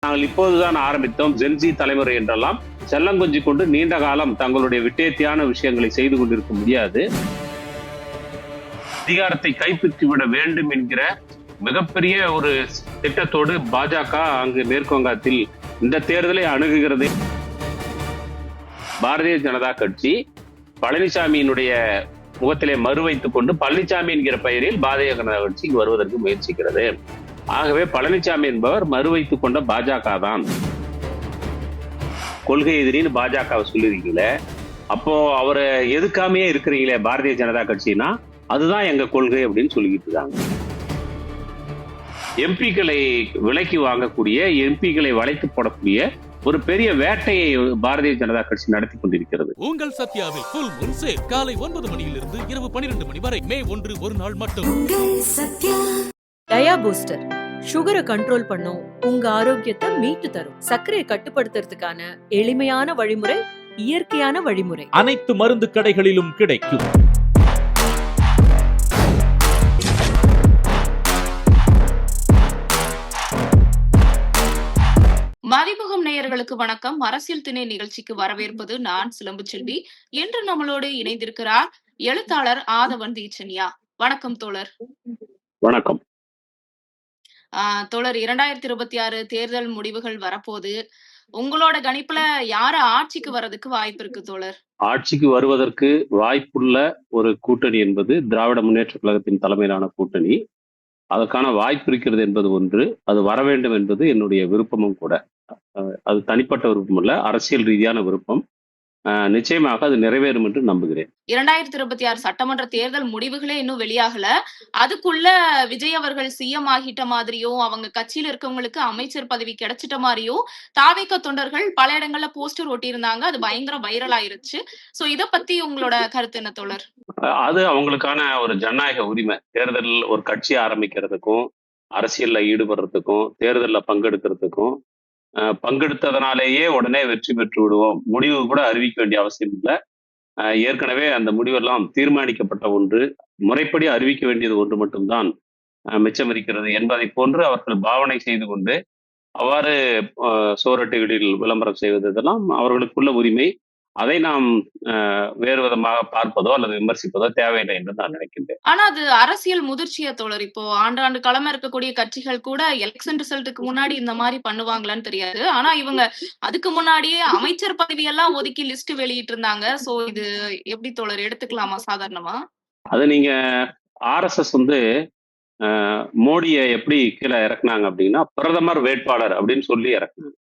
நாங்கள் இப்போதுதான் ஆரம்பித்தோம். ஜென்சி தலைமுறை என்றெல்லாம் செல்லங்கொஞ்சி கொண்டு நீண்ட காலம் தங்களுடைய விட்டேத்தியான விஷயங்களை செய்து கொண்டிருக்க முடியாது. அதிகாரத்தை கைப்பற்றிவிட வேண்டும் என்கிற மிகப்பெரிய ஒரு திட்டத்தோடு பாஜக அங்கு மேற்கு வங்கத்தில் இந்த தேர்தலை அணுகுகிறது. பாரதிய ஜனதா கட்சி பழனிசாமியினுடைய முகத்திலே மறு வைத்துக் கொண்டு பழனிசாமி என்கிற பெயரில் பாரதிய ஜனதா கட்சி வருவதற்கு முயற்சிக்கிறது. ஆகவே பழனிசாமி என்பவர் மறு வைத்துக் கொண்ட பாஜக தான். கொள்கை எதிரின்னு பாஜக சொல்லிருக்கீங்களே, அப்போ அவரை எதுக்காமையே இருக்கிறீங்களே பாரதிய ஜனதா கட்சினா அதுதான் எங்க கொள்கை அப்படின்னு சொல்லிக்கிட்டு இருக்காங்க. எம்பிக்களை விலைக்கு வாங்கக்கூடிய, எம்பிக்களை வளைத்து போடக்கூடிய ஒரு பெரிய வேட்டையை பாரதிய ஜனதா கட்சி நடத்தி கொண்டிருக்கிறது. உங்கள் சத்யாவில் ஃபுல் மூன் சேல் காலை 9 மணியிலிருந்து இரவு 12 மணி வரை. மே 1 ஒரு நாள் மட்டும். டயா பூஸ்டர் சுகரை கண்ட்ரோல் பண்ணும், உங்க ஆரோக்கியத்தை மீட்டு தரும். சர்க்கரையை கட்டுப்படுத்துறதுக்கான எளிமையான வழிமுறை, இயற்கையான வழிமுறை. அனைத்து மருந்து கடைகளிலும் கிடைக்கும். மதிமுகம் நேயர்களுக்கு வணக்கம். அரசியல் திணை நிகழ்ச்சிக்கு வரவேற்பது நான் சிலம்பு செல்வி. இன்று நம்மளோடு இணைந்திருக்கிறார் எழுத்தாளர் ஆதவன் தீட்சண்யா. வணக்கம் தோழர். வணக்கம் தோழர், 2026 தேர்தல் முடிவுகள் வரப்போது. உங்களோட கணிப்புல யாரு ஆட்சிக்கு வர்றதுக்கு வாய்ப்பு இருக்கு தோழர்? ஆட்சிக்கு வருவதற்கு வாய்ப்புள்ள ஒரு கூட்டணி என்பது திராவிட முன்னேற்ற கழகத்தின் தலைமையிலான கூட்டணி. அதற்கான வாய்ப்பு இருக்கிறது என்பது ஒன்று. அது வர வேண்டும் என்பது என்னுடைய விருப்பமும் கூட. அது தனிப்பட்ட விருப்பம் அல்ல, அரசியல் ரீதியான விருப்பம். நிச்சயமாக அது நிறைவேறும் என்று நம்புகிறேன். 2026 சட்டமன்ற தேர்தல் முடிவுகளே இன்னும் வெளியாகல. அதுக்குள்ள விஜய் அவர்கள் சிஎம் ஆகிட்ட மாதிரியும், அவங்க கட்சியில இருக்கவங்களுக்கு அமைச்சர் பதவி கிடைச்சிட்ட மாதிரியும் தாவேக தொண்டர்கள் பல இடங்கள்ல போஸ்டர் ஒட்டியிருந்தாங்க. அது பயங்கர வைரல் ஆயிருச்சு. சோ இத பத்தி உங்களோட கருத்து என்ன தோழர்? அது அவங்களுக்கான ஒரு ஜனநாயக உரிமை. தேர்தலில் ஒரு கட்சி ஆரம்பிக்கிறதுக்கும், அரசியல்ல ஈடுபடுறதுக்கும், தேர்தலில் பங்கெடுக்கிறதுக்கும், பங்கெடுத்ததனாலேயே உடனே வெற்றி பெற்று விடுவோம் முடிவு கூட அறிவிக்க வேண்டிய அவசியம் இல்லை. ஏற்கனவே அந்த முடிவெல்லாம் தீர்மானிக்கப்பட்ட ஒன்று, முறைப்படி அறிவிக்க வேண்டியது ஒன்று மட்டும்தான் மிச்சம் இருக்கிறது என்பதை போன்று அவர்கள் பாவனை செய்து கொண்டு அவ்வாறு சோரட்டுகளில் விளம்பரம் செய்வது இதெல்லாம் அவர்களுக்குள்ள உரிமை. அதை நாம் வேறு விதமாக பார்ப்பதோ அல்லது விமர்சிப்பதோ தேவையில்லை என்று நான் நினைக்கின்றேன். ஆனா அது அரசியல் முதிர்ச்சியா தோழர்? இப்போ ஆண்டாண்டு காலமா இருக்கக்கூடிய கட்சிகள் கூட எலெக்ஷன் ரிசல்ட்டுக்கு முன்னாடி இந்த மாதிரி பண்ணுவாங்களான்னு தெரியாது. ஆனா இவங்க அதுக்கு முன்னாடியே அமைச்சர் பதவியெல்லாம் ஒதுக்கி லிஸ்ட் வெளியிட்டு இருந்தாங்க. சோ இது எப்படி தோழர் எடுத்துக்கலாமா சாதாரணமா? அது நீங்க RSS மோடியை எப்படி கீழே இறக்குனாங்க அப்படின்னா, பிரதமர் வேட்பாளர் அப்படின்னு சொல்லி இறக்குனாங்க.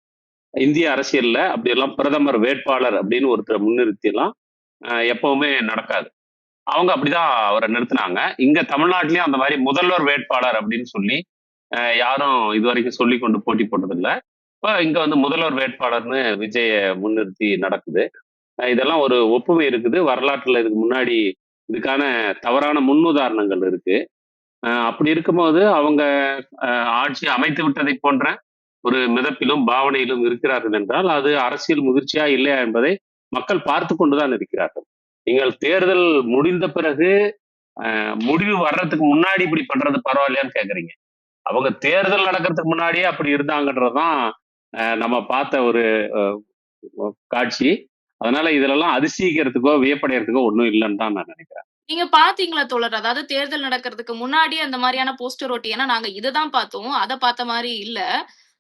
இந்திய அரசியல்ல அப்படியெல்லாம் பிரதமர் வேட்பாளர் அப்படின்னு ஒருத்தரை முன்னிறுத்தி எல்லாம் எப்பவுமே நடக்காது. அவங்க அப்படிதான் அவரை நிறுத்தினாங்க. இங்க தமிழ்நாட்டிலயும் அந்த மாதிரி முதல்வர் வேட்பாளர் அப்படின்னு சொல்லி யாரும் இதுவரைக்கும் சொல்லி கொண்டு போட்டி போட்டதில்லை. இப்போ இங்க முதல்வர் வேட்பாளர்னு விஜய முன்னிறுத்தி நடக்குது. இதெல்லாம் ஒரு ஒப்புமை இருக்குது. வரலாற்றுல இதுக்கு முன்னாடி இதுக்கான தவறான முன்னுதாரணங்கள் இருக்கு. அப்படி இருக்கும்போது அவங்க ஆட்சி அமைத்து விட்டதை போன்ற ஒரு மிதப்பிலும் பாவனையிலும் இருக்கிறார்கள் என்றால் அது அரசியல் முதிர்ச்சியா இல்லையா என்பதை மக்கள் பார்த்து கொண்டுதான் இருக்கிறார்கள். நீங்கள் தேர்தல் முடிந்த பிறகு முடிவு வர்றதுக்கு முன்னாடி இப்படி பண்றது பரவாயில்லையான்னு கேக்குறீங்க. அவங்க தேர்தல் நடக்கிறதுக்கு முன்னாடியே அப்படி இருந்தாங்கன்றதுதான் நம்ம பார்த்த ஒரு காட்சி. அதனால இதுலெல்லாம் அதிசயிக்கிறதுக்கோ வியப்படைகிறதுக்கோ ஒன்றும் இல்லைன்னு தான் நான் நினைக்கிறேன். நீங்க பாத்தீங்களா தோழர்? அதாவது தேர்தல் நடக்கிறதுக்கு முன்னாடியே அந்த மாதிரியான போஸ்டர் ஒட்டி, ஏன்னா நாங்க இதுதான் பார்த்தோம், அதை பார்த்த மாதிரி இல்ல.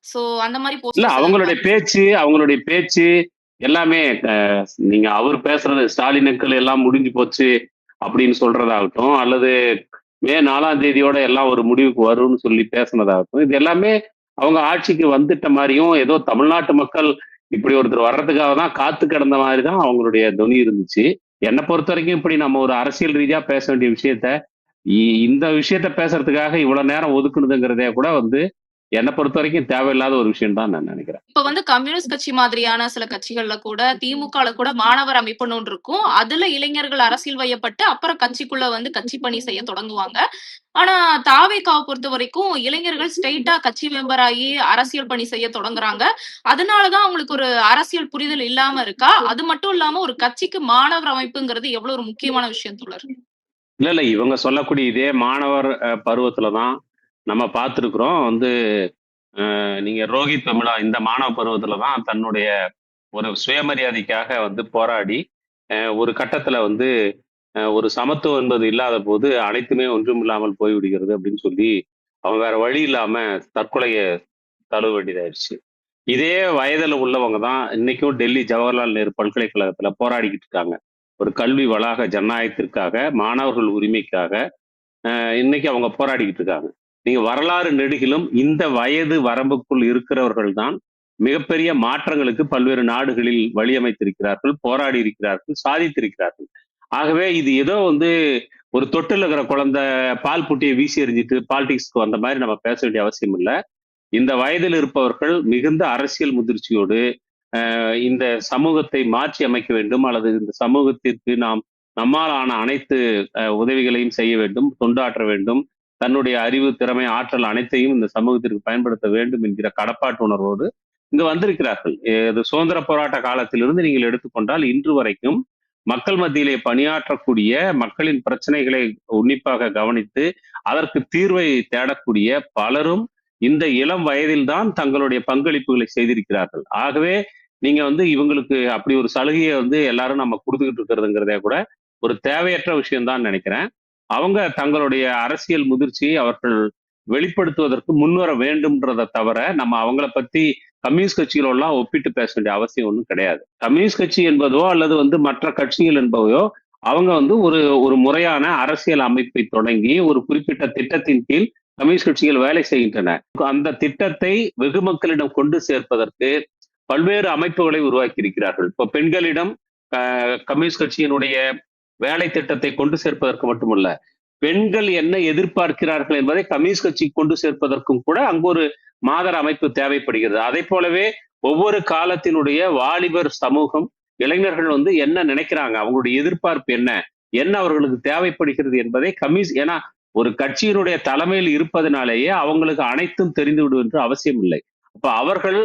சோ அந்த மாதிரி இல்ல, அவங்களுடைய பேச்சு எல்லாமே நீங்க அவர் பேசுறது ஸ்டாலினுக்கள் எல்லாம் முடிஞ்சு போச்சு அப்படின்னு சொல்றதாகட்டும், அல்லது மே 4ஆம் தேதியோட எல்லாம் ஒரு முடிவுக்கு வரும்னு சொல்லி பேசுனதாகட்டும், இது எல்லாமே அவங்க ஆட்சிக்கு வந்துட்ட மாதிரியும், ஏதோ தமிழ்நாட்டு மக்கள் இப்படி ஒருத்தர் வர்றதுக்காக தான் காத்து கிடந்த மாதிரி தான் அவங்களுடைய துணி இருந்துச்சு. என்னை பொறுத்த வரைக்கும் இப்படி நம்ம ஒரு அரசியல் ரீதியா பேச வேண்டிய விஷயத்த இந்த விஷயத்த பேசுறதுக்காக இவ்வளவு நேரம் ஒதுக்குனதுங்கிறதே கூட என்னை பொறுத்த வரைக்கும் தேவையில்லாத ஒரு விஷயம் தான் நான் நினைக்கிறேன். இப்ப கம்யூனிஸ்ட் கட்சி மாதிரியான சில கட்சிகள்ல கூட, திமுகல கூட மாணவர் அமைப்புன்னு ஒன்று இருக்கும். அதுல இளைஞர்கள் அரசியல் வயப்பட்டு அப்புறம் கட்சிக்குள்ள கட்சி பணி செய்ய தொடங்குவாங்க. ஆனா தாவேகாவை பொறுத்த வரைக்கும் இளைஞர்கள் ஸ்ட்ரெயிட்டா கட்சி மெம்பர் ஆகி அரசியல் பணி செய்ய தொடங்குறாங்க. அதனாலதான் அவங்களுக்கு ஒரு அரசியல் புரிதல் இல்லாம இருக்கா? அது மட்டும் இல்லாம ஒரு கட்சிக்கு மாணவர் அமைப்புங்கிறது எவ்வளவு ஒரு முக்கியமான விஷயம் தோழர்? இல்ல இவங்க சொல்லக்கூடிய இதே மாணவர் பருவத்துலதான் நம்ம பார்த்துருக்குறோம். நீங்க ரோஹித் வெமுலா இந்த மாணவ பருவத்துல தான் தன்னுடைய ஒரு சுயமரியாதைக்காக வந்து போராடி ஒரு கட்டத்துல வந்து ஒரு சமத்துவம் என்பது இல்லாத போது அனைத்துமே ஒன்றுமில்லாமல் போய்விடுகிறது அப்படின்னு சொல்லி அவன் வேற வழி இல்லாம தற்கொலையை தழுவ வேண்டியதாயிருச்சு. இதே வயதுல உள்ளவங்க தான் இன்னைக்கும் டெல்லி ஜவஹர்லால் நேரு பல்கலைக்கழகத்துல போராடிக்கிட்டு இருக்காங்க. ஒரு கல்வி வளாக ஜனநாயகத்திற்காக, மாணவர்கள் உரிமைக்காக இன்னைக்கு அவங்க போராடிக்கிட்டு இருக்காங்க. நீங்க வரலாறு நெடுகிலும் இந்த வயது வரம்புக்குள் இருக்கிறவர்கள் தான் மிகப்பெரிய மாற்றங்களுக்கு பல்வேறு நாடுகளில் வழியமைத்திருக்கிறார்கள், போராடி இருக்கிறார்கள், சாதித்திருக்கிறார்கள். ஆகவே இது ஏதோ வந்து ஒரு தொட்டில் இருக்கிற குழந்தை பால் புட்டியை வீசி எறிஞ்சிட்டு பாலிடிக்ஸ்க்கு வந்த மாதிரி நம்ம பேச வேண்டிய அவசியம் இல்லை. இந்த வயதில் இருப்பவர்கள் மிகுந்த அரசியல் முதிர்ச்சியோடு இந்த சமூகத்தை மாற்றி அமைக்க வேண்டும், அல்லது இந்த சமூகத்திற்கு நாம் நம்மால் ஆன அனைத்து உதவிகளையும் செய்ய வேண்டும், தொண்டாற்ற வேண்டும், தன்னுடைய அறிவு, திறமை, ஆற்றல் அனைத்தையும் இந்த சமூகத்திற்கு பயன்படுத்த வேண்டும் என்கிற கடப்பாட்டு உணர்வோடு இங்கு வந்திருக்கிறார்கள். இது சுதந்திர போராட்ட காலத்திலிருந்து நீங்கள் எடுத்துக்கொண்டால் இன்று வரைக்கும் மக்கள் மத்தியிலே பணியாற்றக்கூடிய, மக்களின் பிரச்சனைகளை உன்னிப்பாக கவனித்து அதற்கு தீர்வை தேடக்கூடிய பலரும் இந்த இளம் வயதில்தான் தங்களுடைய பங்களிப்புகளை செய்திருக்கிறார்கள். ஆகவே நீங்க வந்து இவங்களுக்கு அப்படி ஒரு சலுகையை வந்து எல்லாரும் நம்ம கொடுத்துக்கிட்டு இருக்கிறதுங்கிறதே கூட ஒரு தேவையற்ற விஷயம் தான் நினைக்கிறேன். அவங்க தங்களுடைய அரசியல் முதிர்ச்சியை அவர்கள் வெளிப்படுத்துவதற்கு முன்வர வேண்டும்ன்றதை தவிர நம்ம அவங்கள பத்தி கம்யூனிஸ்ட் கட்சிகளெல்லாம் ஒப்பிட்டு பேச வேண்டிய அவசியம் ஒன்றும் கிடையாது. கம்யூனிஸ்ட் கட்சி என்பதோ அல்லது வந்து மற்ற கட்சிகள் என்பவையோ அவங்க வந்து ஒரு ஒரு முறையான அரசியல் அமைப்பை தொடங்கி ஒரு குறிப்பிட்ட திட்டத்தின் கீழ் கம்யூனிஸ்ட் கட்சிகள் வேலை செய்கின்றன. அந்த திட்டத்தை வெகு மக்களிடம் கொண்டு சேர்ப்பதற்கு பல்வேறு அமைப்புகளை உருவாக்கி இருக்கிறார்கள். இப்போ பெண்களிடம் கம்யூனிஸ்ட் கட்சியினுடைய வேலை திட்டத்தை கொண்டு சேர்ப்பதற்கு மட்டுமல்ல, பெண்கள் என்ன எதிர்பார்க்கிறார்கள் என்பதை கம்யூனிஸ்ட் கட்சி கொண்டு சேர்ப்பதற்கும் கூட அங்கு ஒரு மாதர் அமைப்பு தேவைப்படுகிறது. அதை போலவே ஒவ்வொரு காலத்தினுடைய வாலிபர் சமூகம், இளைஞர்கள் வந்து என்ன நினைக்கிறாங்க, அவங்களுடைய எதிர்பார்ப்பு என்ன, என்ன அவர்களுக்கு தேவைப்படுகிறது என்பதை கம்யூனிஸ்ட், ஏன்னா ஒரு கட்சியினுடைய தலைமையில் இருப்பதனாலேயே அவங்களுக்கு அனைத்தும் தெரிந்து விடும் என்று அவசியம் இல்லை. அப்ப அவர்கள்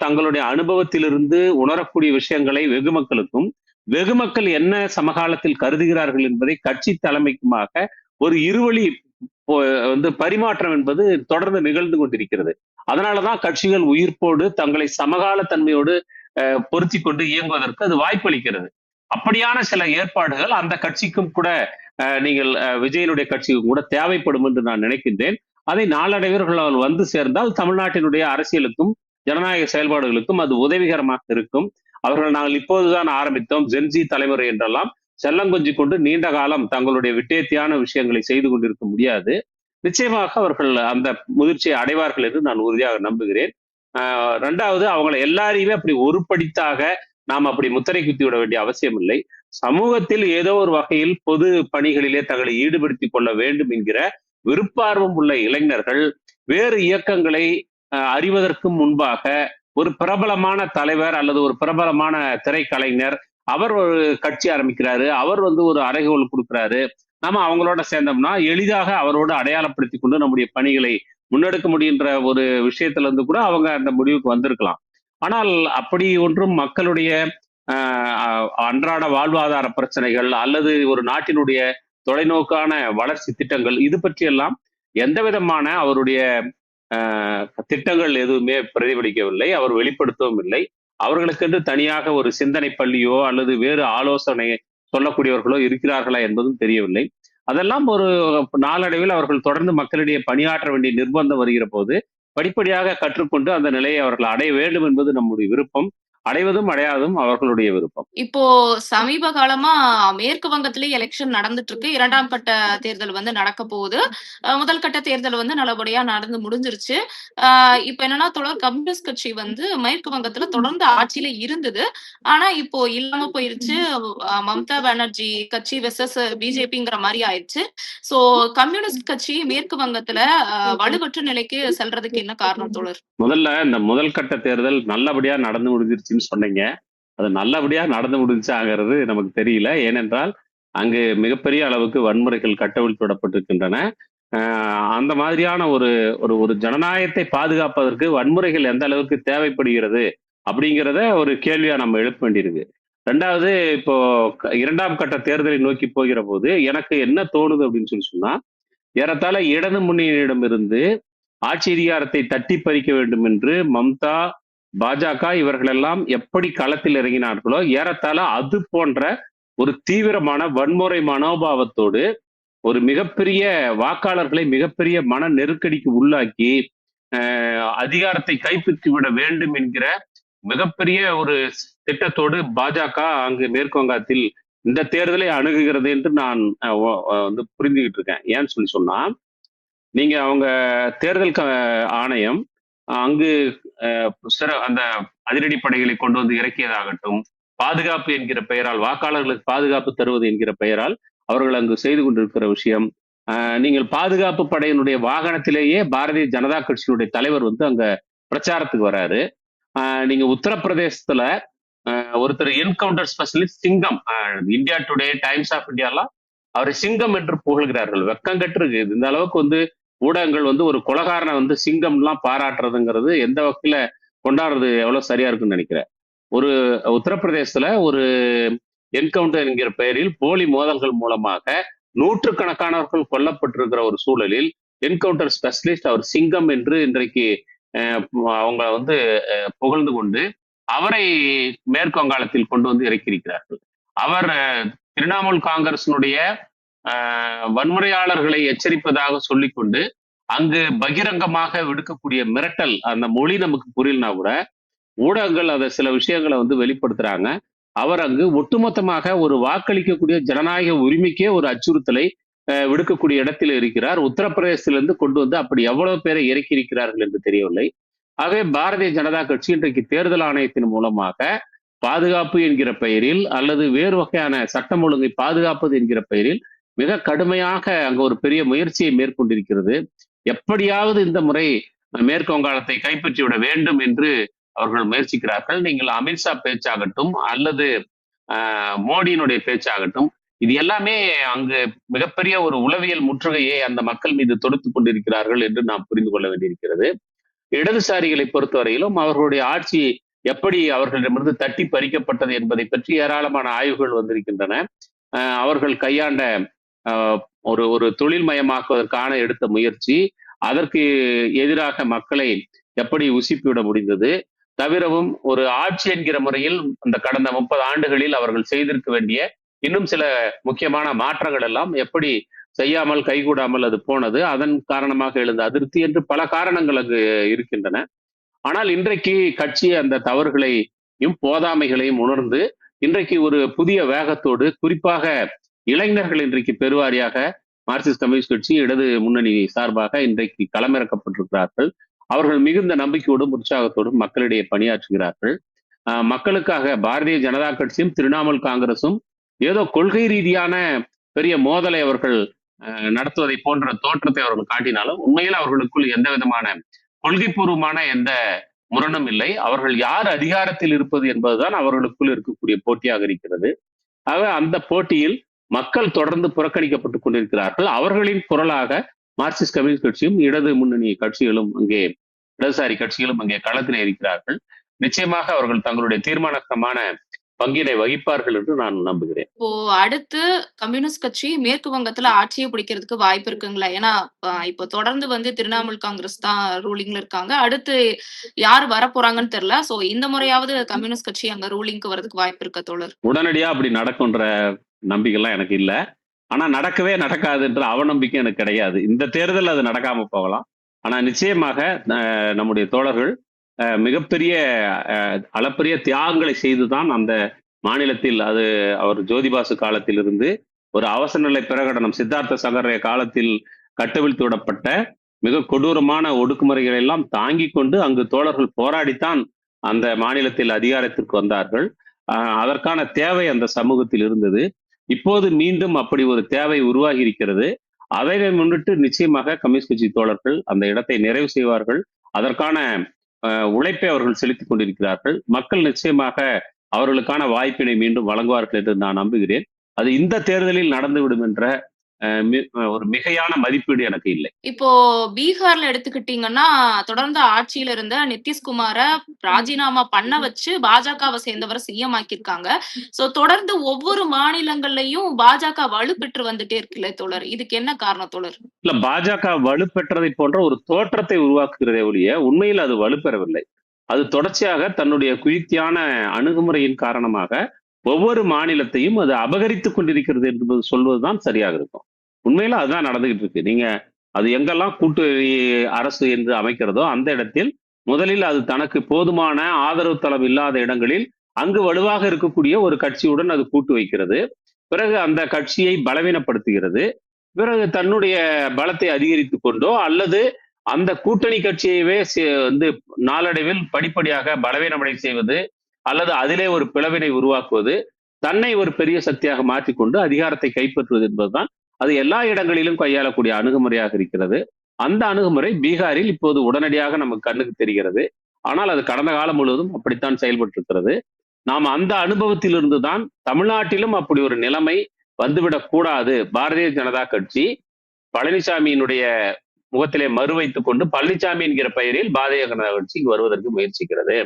தங்களுடைய அனுபவத்திலிருந்து உணரக்கூடிய விஷயங்களை வெகு மக்களுக்கும், வெகு மக்கள் என்ன சமகாலத்தில் கருதுகிறார்கள் என்பதை கட்சி தலைமைக்குமாக ஒரு இருவழி வந்து பரிமாற்றம் என்பது தொடர்ந்து நிகழ்ந்து கொண்டிருக்கிறது. அதனாலதான் கட்சிகள் உயிர்ப்போடு தங்களை சமகால தன்மையோடு பொருத்தி கொண்டு இயங்குவதற்கு அது வாய்ப்பளிக்கிறது. அப்படியான சில ஏற்பாடுகள் அந்த கட்சிக்கும் கூட நீங்கள் விஜயனுடைய கட்சிக்கும் கூட தேவைப்படும் என்று நான் நினைக்கின்றேன். அதை நாளடைவர்கள் வந்து சேர்ந்தால் தமிழ்நாட்டினுடைய அரசியலுக்கும் ஜனநாயக செயல்பாடுகளுக்கும் அது உதவிகரமாக இருக்கும். அவர்கள் நாங்கள் இப்போதுதான் ஆரம்பித்தோம், ஜென்ஜி தலைமுறை என்றெல்லாம் செல்லங்கொஞ்சி கொண்டு நீண்ட காலம் தங்களுடைய விட்டேத்தியான விஷயங்களை செய்து கொண்டிருக்க முடியாது. நிச்சயமாக அவர்கள் அந்த முதிர்ச்சியை அடைவார்கள் என்று நான் உறுதியாக நம்புகிறேன். ரெண்டாவது, அவங்களை எல்லாரையுமே அப்படி ஒரு படித்தாக நாம் அப்படி முத்திரை குத்தி விட வேண்டிய அவசியம் இல்லை. சமூகத்தில் ஏதோ ஒரு வகையில் பொது பணிகளிலே தங்களை ஈடுபடுத்திக் கொள்ள வேண்டும் என்கிற விருப்பார்வம் உள்ள இளைஞர்கள் வேறு இயக்கங்களை அறிவதற்கு முன்பாக ஒரு பிரபலமான தலைவர் அல்லது ஒரு பிரபலமான திரைக்கலைஞர் அவர் ஒரு கட்சி ஆரம்பிக்கிறாரு, அவர் வந்து ஒரு அறைகோல் கொடுக்கிறாரு, நம்ம அவங்களோட சேர்ந்தோம்னா எளிதாக அவரோடு அடையாளப்படுத்தி கொண்டு நம்முடைய பணிகளை முன்னெடுக்க முடிகின்ற ஒரு விஷயத்துல இருந்து கூட அவங்க அந்த முடிவுக்கு வந்திருக்கலாம். ஆனால் அப்படி ஒன்றும் மக்களுடைய அன்றாட வாழ்வாதார பிரச்சனைகள் அல்லது ஒரு நாட்டினுடைய தொலைநோக்கான வளர்ச்சி திட்டங்கள் இது பற்றியெல்லாம் எந்த விதமான அவருடைய திட்டங்கள் எதுவுமே பிரதிபலிக்கவில்லை, அவர் வெளிப்படுத்தவும் இல்லை. அவர்களுக்கென்று தனியாக ஒரு சிந்தனை பள்ளியோ அல்லது வேறு ஆலோசனை சொல்லக்கூடியவர்களோ இருக்கிறார்களா என்பதும் தெரியவில்லை. அதெல்லாம் ஒரு நாளடைவில் அவர்கள் தொடர்ந்து மக்களிடையே பணியாற்ற வேண்டிய நிர்பந்தம் வருகிற போது படிப்படியாக கற்றுக்கொண்டு அந்த நிலையை அவர்கள் அடைய வேண்டும் என்பது நம்முடைய விருப்பம். அடைவதும் அடையாதும் அவர்களுடைய விருப்பம். இப்போ சமீப காலமா மேற்கு வங்கத்திலேயே எலெக்ஷன் நடந்துட்டு இருக்கு. 2ஆம் கட்ட தேர்தல் வந்து நடக்க போகுது. முதல் கட்ட தேர்தல் வந்து நல்லபடியா நடந்து முடிஞ்சிருச்சு. இப்ப என்னன்னா தொடர் கம்யூனிஸ்ட் கட்சி வந்து மேற்கு வங்கத்துல தொடர்ந்து ஆட்சியில இருந்தது. ஆனா இப்போ இல்லாம போயிருச்சு. மம்தா பானர்ஜி கட்சி வெர்சஸ் பிஜேபிங்கிற மாதிரி ஆயிடுச்சு. சோ கம்யூனிஸ்ட் கட்சி மேற்கு வங்கத்துல வலுவற்ற நிலைக்கு செல்றதுக்கு என்ன காரணம் தோழர்? முதல்ல இந்த முதல் கட்ட தேர்தல் நல்லபடியா நடந்து முடிஞ்சிருச்சுன்னு சொன்னீங்க. அது நல்லபடியா நடந்து முடிஞ்சாங்கிறது நமக்கு தெரியல. ஏனென்றால் அங்கு மிகப்பெரிய அளவுக்கு வன்முறைகள் கட்டவிழ்த்து விடப்பட்டிருக்கின்றன. அந்த மாதிரியான ஒரு ஒரு ஒரு ஜனநாயகத்தை பாதுகாப்பதற்கு வன்முறைகள் எந்த அளவுக்கு தேவைப்படுகிறது அப்படிங்கிறத ஒரு கேள்வியா நம்ம எழுப்ப வேண்டியிருக்கு. ரெண்டாவது, இப்போ 2ஆம் கட்ட தேர்தலை நோக்கி போகிற போது எனக்கு என்ன தோணுது அப்படின்னு சொன்னா, ஏறத்தாழ இடது முன்னணியிடமிருந்து ஆட்சி அதிகாரத்தை தட்டி பறிக்க வேண்டும் என்று மம்தா, பாஜக இவர்களெல்லாம் எப்படி களத்தில் இறங்கினார்களோ ஏறத்தாழ அது போன்ற ஒரு தீவிரமான வன்முறை மனோபாவத்தோடு ஒரு மிகப்பெரிய வாக்காளர்களை மிகப்பெரிய மன நெருக்கடிக்கு உள்ளாக்கி அதிகாரத்தை கைப்பற்றி விட வேண்டும் என்கிற மிகப்பெரிய ஒரு திட்டத்தோடு பாஜக அங்கு மேற்கு வங்கத்தில் இந்த தேர்தலை அணுகுகிறது என்று நான் வந்து புரிஞ்சுக்கிட்டு இருக்கேன். ஏன்னு சொன்னா நீங்க அவங்க தேர்தல் ஆணையம் அங்கு அந்த அதிரடி படைகளை கொண்டு வந்து இறக்கியதாகட்டும், பாதுகாப்பு என்கிற பெயரால் வாக்காளர்களுக்கு பாதுகாப்பு தருவது என்கிற பெயரால் அவர்கள் அங்கு செய்து கொண்டிருக்கிற விஷயம். நீங்கள் பாதுகாப்பு படையினுடைய வாகனத்திலேயே பாரதிய ஜனதா கட்சியினுடைய தலைவர் வந்து அங்க பிரச்சாரத்துக்கு வராரு. நீங்க உத்தரப்பிரதேசத்துல ஒருத்தர் என்கவுண்டர் ஸ்பெஷலிஸ்ட் சிங்கம், இந்தியா டுடே, டைம்ஸ் ஆஃப் இந்தியாலாம் அவரை சிங்கம் என்று புகழ்கிறார்கள். வெக்கம் கட்டு இருக்கு. இந்த அளவுக்கு வந்து ஊடகங்கள் வந்து ஒரு கொலகாரனை வந்து சிங்கம்லாம் பாராட்டுறதுங்கிறது எந்த வகையில கொண்டாடுறது எவ்வளவு சரியா இருக்குன்னு நினைக்கிறேன். ஒரு உத்தரப்பிரதேசத்துல ஒரு என்கவுண்டர் என்கிற பெயரில் போலி மோதல்கள் மூலமாக நூற்றுக்கணக்கானவர்கள் கொல்லப்பட்டிருக்கிற ஒரு சூழலில் என்கவுண்டர் ஸ்பெஷலிஸ்ட் அவர் சிங்கம் என்று இன்றைக்கு அவங்க வந்து புகழ்ந்து கொண்டு அவரை மேற்கு வங்காளத்தில் கொண்டு வந்து இறக்கியிருக்கிறார்கள். அவர் திரிணாமுல் காங்கிரசினுடைய வன்முறையாளர்களை எச்சரிப்பதாக சொல்லிக்கொண்டு அங்கு பகிரங்கமாக விடுக்கக்கூடிய மிரட்டல், அந்த மொழி நமக்கு புரியலனா கூட ஊடகங்கள் அதை சில விஷயங்களை வந்து வெளிப்படுத்துறாங்க. அவர் அங்கு ஒட்டுமொத்தமாக ஒரு வாக்களிக்கக்கூடிய ஜனநாயக உரிமைக்கே ஒரு அச்சுறுத்தலை விடுக்கக்கூடிய இடத்தில் இருக்கிறார். உத்தரப்பிரதேசத்திலிருந்து கொண்டு வந்து அப்படி எவ்வளவு பேரை இறக்கி இருக்கிறார்கள் என்று தெரியவில்லை. ஆகவே பாரதிய ஜனதா கட்சி இன்றைக்கு தேர்தல் ஆணையத்தின் மூலமாக பாதுகாப்பு என்கிற பெயரில் அல்லது வேறு வகையான சட்டம் ஒழுங்கை பாதுகாப்பது என்கிற பெயரில் மிக கடுமையாக அங்க ஒரு பெரிய முயற்சியை மேற்கொண்டிருக்கிறது. எப்படியாவது இந்த முறை மேற்கு வங்காளத்தை கைப்பற்றிவிட வேண்டும் என்று அவர்கள் முயற்சிக்கிறார்கள். நீங்கள் அமித்ஷா பேச்சாகட்டும் அல்லது மோடியினுடைய பேச்சாகட்டும், இது எல்லாமே அங்கு மிகப்பெரிய ஒரு உளவியல் முற்றுகையை அந்த மக்கள் மீது தொடுத்துக் கொண்டிருக்கிறார்கள் என்று நாம் புரிந்து கொள்ள வேண்டியிருக்கிறது. இடதுசாரிகளை பொறுத்தவரையிலும் அவர்களுடைய ஆட்சி எப்படி அவர்களிடமிருந்து தட்டி பறிக்கப்பட்டது என்பதை பற்றி ஏராளமான ஆய்வுகள் வந்திருக்கின்றன. அவர்கள் கையாண்ட ஒரு தொழில்மயமாக்குவதற்கான எடுத்த முயற்சி, அதற்கு எதிராக மக்களை எப்படி உசிப்பிவிட முடிந்தது, தவிரவும் ஒரு ஆட்சி என்கிற முறையில் அந்த கடந்த 30 ஆண்டுகளில் அவர்கள் செய்திருக்க வேண்டிய இன்னும் சில முக்கியமான மாற்றங்கள் எல்லாம் எப்படி செய்யாமல் கைகூடாமல் அது போனது, அதன் காரணமாக எழுந்த அதிருப்தி என்று பல காரணங்கள் அங்கு இருக்கின்றன. ஆனால் இன்றைக்கு கட்சி அந்த தவறுகளையும் போதாமைகளையும் உணர்ந்து இன்றைக்கு ஒரு புதிய வேகத்தோடு, குறிப்பாக இளைஞர்கள் இன்றைக்கு பெருவாரியாக மார்க்சிஸ்ட் கம்யூனிஸ்ட் கட்சி இடது முன்னணி சார்பாக இன்றைக்கு களமிறக்கப்பட்டிருக்கிறார்கள். அவர்கள் மிகுந்த நம்பிக்கையோடும் உற்சாகத்தோடும் மக்களிடையே பணியாற்றுகிறார்கள். மக்களுக்காக பாரதிய ஜனதா கட்சியும் திரிணாமுல் காங்கிரசும் ஏதோ கொள்கை ரீதியான பெரிய மோதலை அவர்கள் நடத்துவதை போன்ற தோற்றத்தை அவர்கள் காட்டினாலும் உண்மையில் அவர்களுக்குள் எந்த விதமான கொள்கை பூர்வமான எந்த முரணும் இல்லை. அவர்கள் யார் அதிகாரத்தில் இருப்பது என்பதுதான் அவர்களுக்குள் இருக்கக்கூடிய போட்டியாக இருக்கிறது. ஆக அந்த போட்டியில் மக்கள் தொடர்ந்து புறக்கணிக்கப்பட்டுக் கொண்டிருக்கிறார்கள். அவர்களின் குரலாக மார்க்சிஸ்ட் கம்யூனிஸ்ட் கட்சியும் இடது முன்னணி கட்சிகளும் அங்கே, இடதுசாரி கட்சிகளும் அங்கே களத்தில் இருக்கிறார்கள். நிச்சயமாக அவர்கள் தங்களுடைய தீர்மானமான பங்கினை வகிப்பார்கள் என்று நான் நம்புகிறேன். இப்போ அடுத்து கம்யூனிஸ்ட் கட்சி மேற்கு வங்கத்துல ஆட்சியை பிடிக்கிறதுக்கு வாய்ப்பு இருக்குங்களா? ஏன்னா இப்போ தொடர்ந்து வந்து திரிணாமுல் காங்கிரஸ் தான் ரூலிங்ல இருக்காங்க. அடுத்து யாரு வரப்போறாங்கன்னு தெரியல. சோ இந்த முறையாவது கம்யூனிஸ்ட் கட்சி அங்க ரூலிங்க்கு வரதுக்கு வாய்ப்பு இருக்க தோழர்? உடனடியா அப்படி நடக்கும்ன்ற நம்பிக்கைலாம் எனக்கு இல்ல. ஆனா நடக்கவே நடக்காதுன்ற அவநம்பிக்கை எனக்கு கிடையாது. இந்த தேர்தல் அது நடக்காம போகலாம். ஆனா நிச்சயமாக நம்முடைய தோழர்கள் மிகப்பெரிய அளப்பரிய தியாகங்களை செய்துதான் அந்த மாநிலத்தில், அது அவர் ஜோதிபாசு காலத்திலிருந்து ஒரு அவசர நிலை பிரகடனம், சித்தார்த்த சகர காலத்தில் கட்டவிழ்த்து விடப்பட்ட மிக கொடூரமான ஒடுக்குமுறைகளை எல்லாம் தாங்கி கொண்டு அங்கு தோழர்கள் போராடித்தான் அந்த மாநிலத்தில் அதிகாரத்திற்கு வந்தார்கள். அதற்கான தேவை அந்த சமூகத்தில் இருந்தது. இப்போது மீண்டும் அப்படி ஒரு தேவை உருவாகி இருக்கிறது. அதை முன்னிட்டு நிச்சயமாக கம்யூனிஸ்ட் கட்சி தோழர்கள் அந்த இடத்தை நிறைவு செய்வார்கள். அதற்கான உழைப்பை அவர்கள் செலுத்திக் கொண்டிருக்கிறார்கள். மக்கள் நிச்சயமாக அவர்களுக்கான வாய்ப்பினை மீண்டும் வழங்குவார்கள் என்று நான் நம்புகிறேன். அது இந்த தேர்தலில் நடந்துவிடும் என்ற ஒரு மிகையான மதிப்பீடு எனக்கு இல்லை. இப்போ பீகார்ல எடுத்துக்கிட்டீங்கன்னா, தொடர்ந்து ஆட்சியில இருந்த நிதிஷ்குமார ராஜினாமா பண்ண வச்சு பாஜகவ சேர்ந்தவர சிஎம் ஆக்கியிருக்காங்க. சோ தொடர்ந்து ஒவ்வொரு மாநிலங்கள்லயும் பாஜக வலுப்பெற்று வந்துட்டே இருக்குல்ல தோழர். இதுக்கு என்ன காரணம் தோழர்? இல்ல, பாஜக வலுப்பெற்றதை போன்ற ஒரு தோற்றத்தை உருவாக்குகிறதே ஒழிய உண்மையில் அது வலுப்பெறவில்லை. அது தொடர்ச்சியாக தன்னுடைய குயுக்தியான அணுகுமுறையின் காரணமாக ஒவ்வொரு மாநிலத்தையும் அது அபகரித்துக் கொண்டிருக்கிறது என்பது சொல்வதுதான் சரியாக இருக்கும். உண்மையில அதுதான் நடந்துகிட்டு இருக்கு. நீங்க அது எங்கெல்லாம் கூட்டணி அரசு என்று அமைக்கிறதோ அந்த இடத்தில் முதலில் அது தனக்கு போதுமான ஆதரவு தளம் இல்லாத இடங்களில் அங்கு வலுவாக இருக்கக்கூடிய ஒரு கட்சியுடன் அது கூட்டு வைக்கிறது. பிறகு அந்த கட்சியை பலவீனப்படுத்துகிறது. பிறகு தன்னுடைய பலத்தை அதிகரித்துக் கொண்டோ அல்லது அந்த கூட்டணி கட்சியவே வந்து நாளடைவில் படிப்படியாக பலவீனமடை செய்வது அல்லது அதிலே ஒரு பிளவினை உருவாக்குவது, தன்னை ஒரு பெரிய சக்தியாக மாற்றிக்கொண்டு அதிகாரத்தை கைப்பற்றுவது என்பதுதான் அது எல்லா இடங்களிலும் கையாளக்கூடிய அணுகுமுறையாக இருக்கிறது. அந்த அணுகுமுறை பீகாரில் இப்போது உடனடியாக நமக்கு கண்ணுக்கு தெரிகிறது. ஆனால் அது கடந்த காலம் முழுவதும் அப்படித்தான் செயல்பட்டு இருக்கிறது. நாம் அந்த அனுபவத்திலிருந்து தான் தமிழ்நாட்டிலும் அப்படி ஒரு நிலைமை வந்துவிடக் கூடாது. பாரதிய ஜனதா கட்சி பழனிசாமியினுடைய முகத்திலே மறு வைத்துக் கொண்டு பழனிசாமி என்கிற பெயரில் பாரதிய ஜனதா கட்சி இங்கு வருவதற்கு முயற்சிக்கிறது.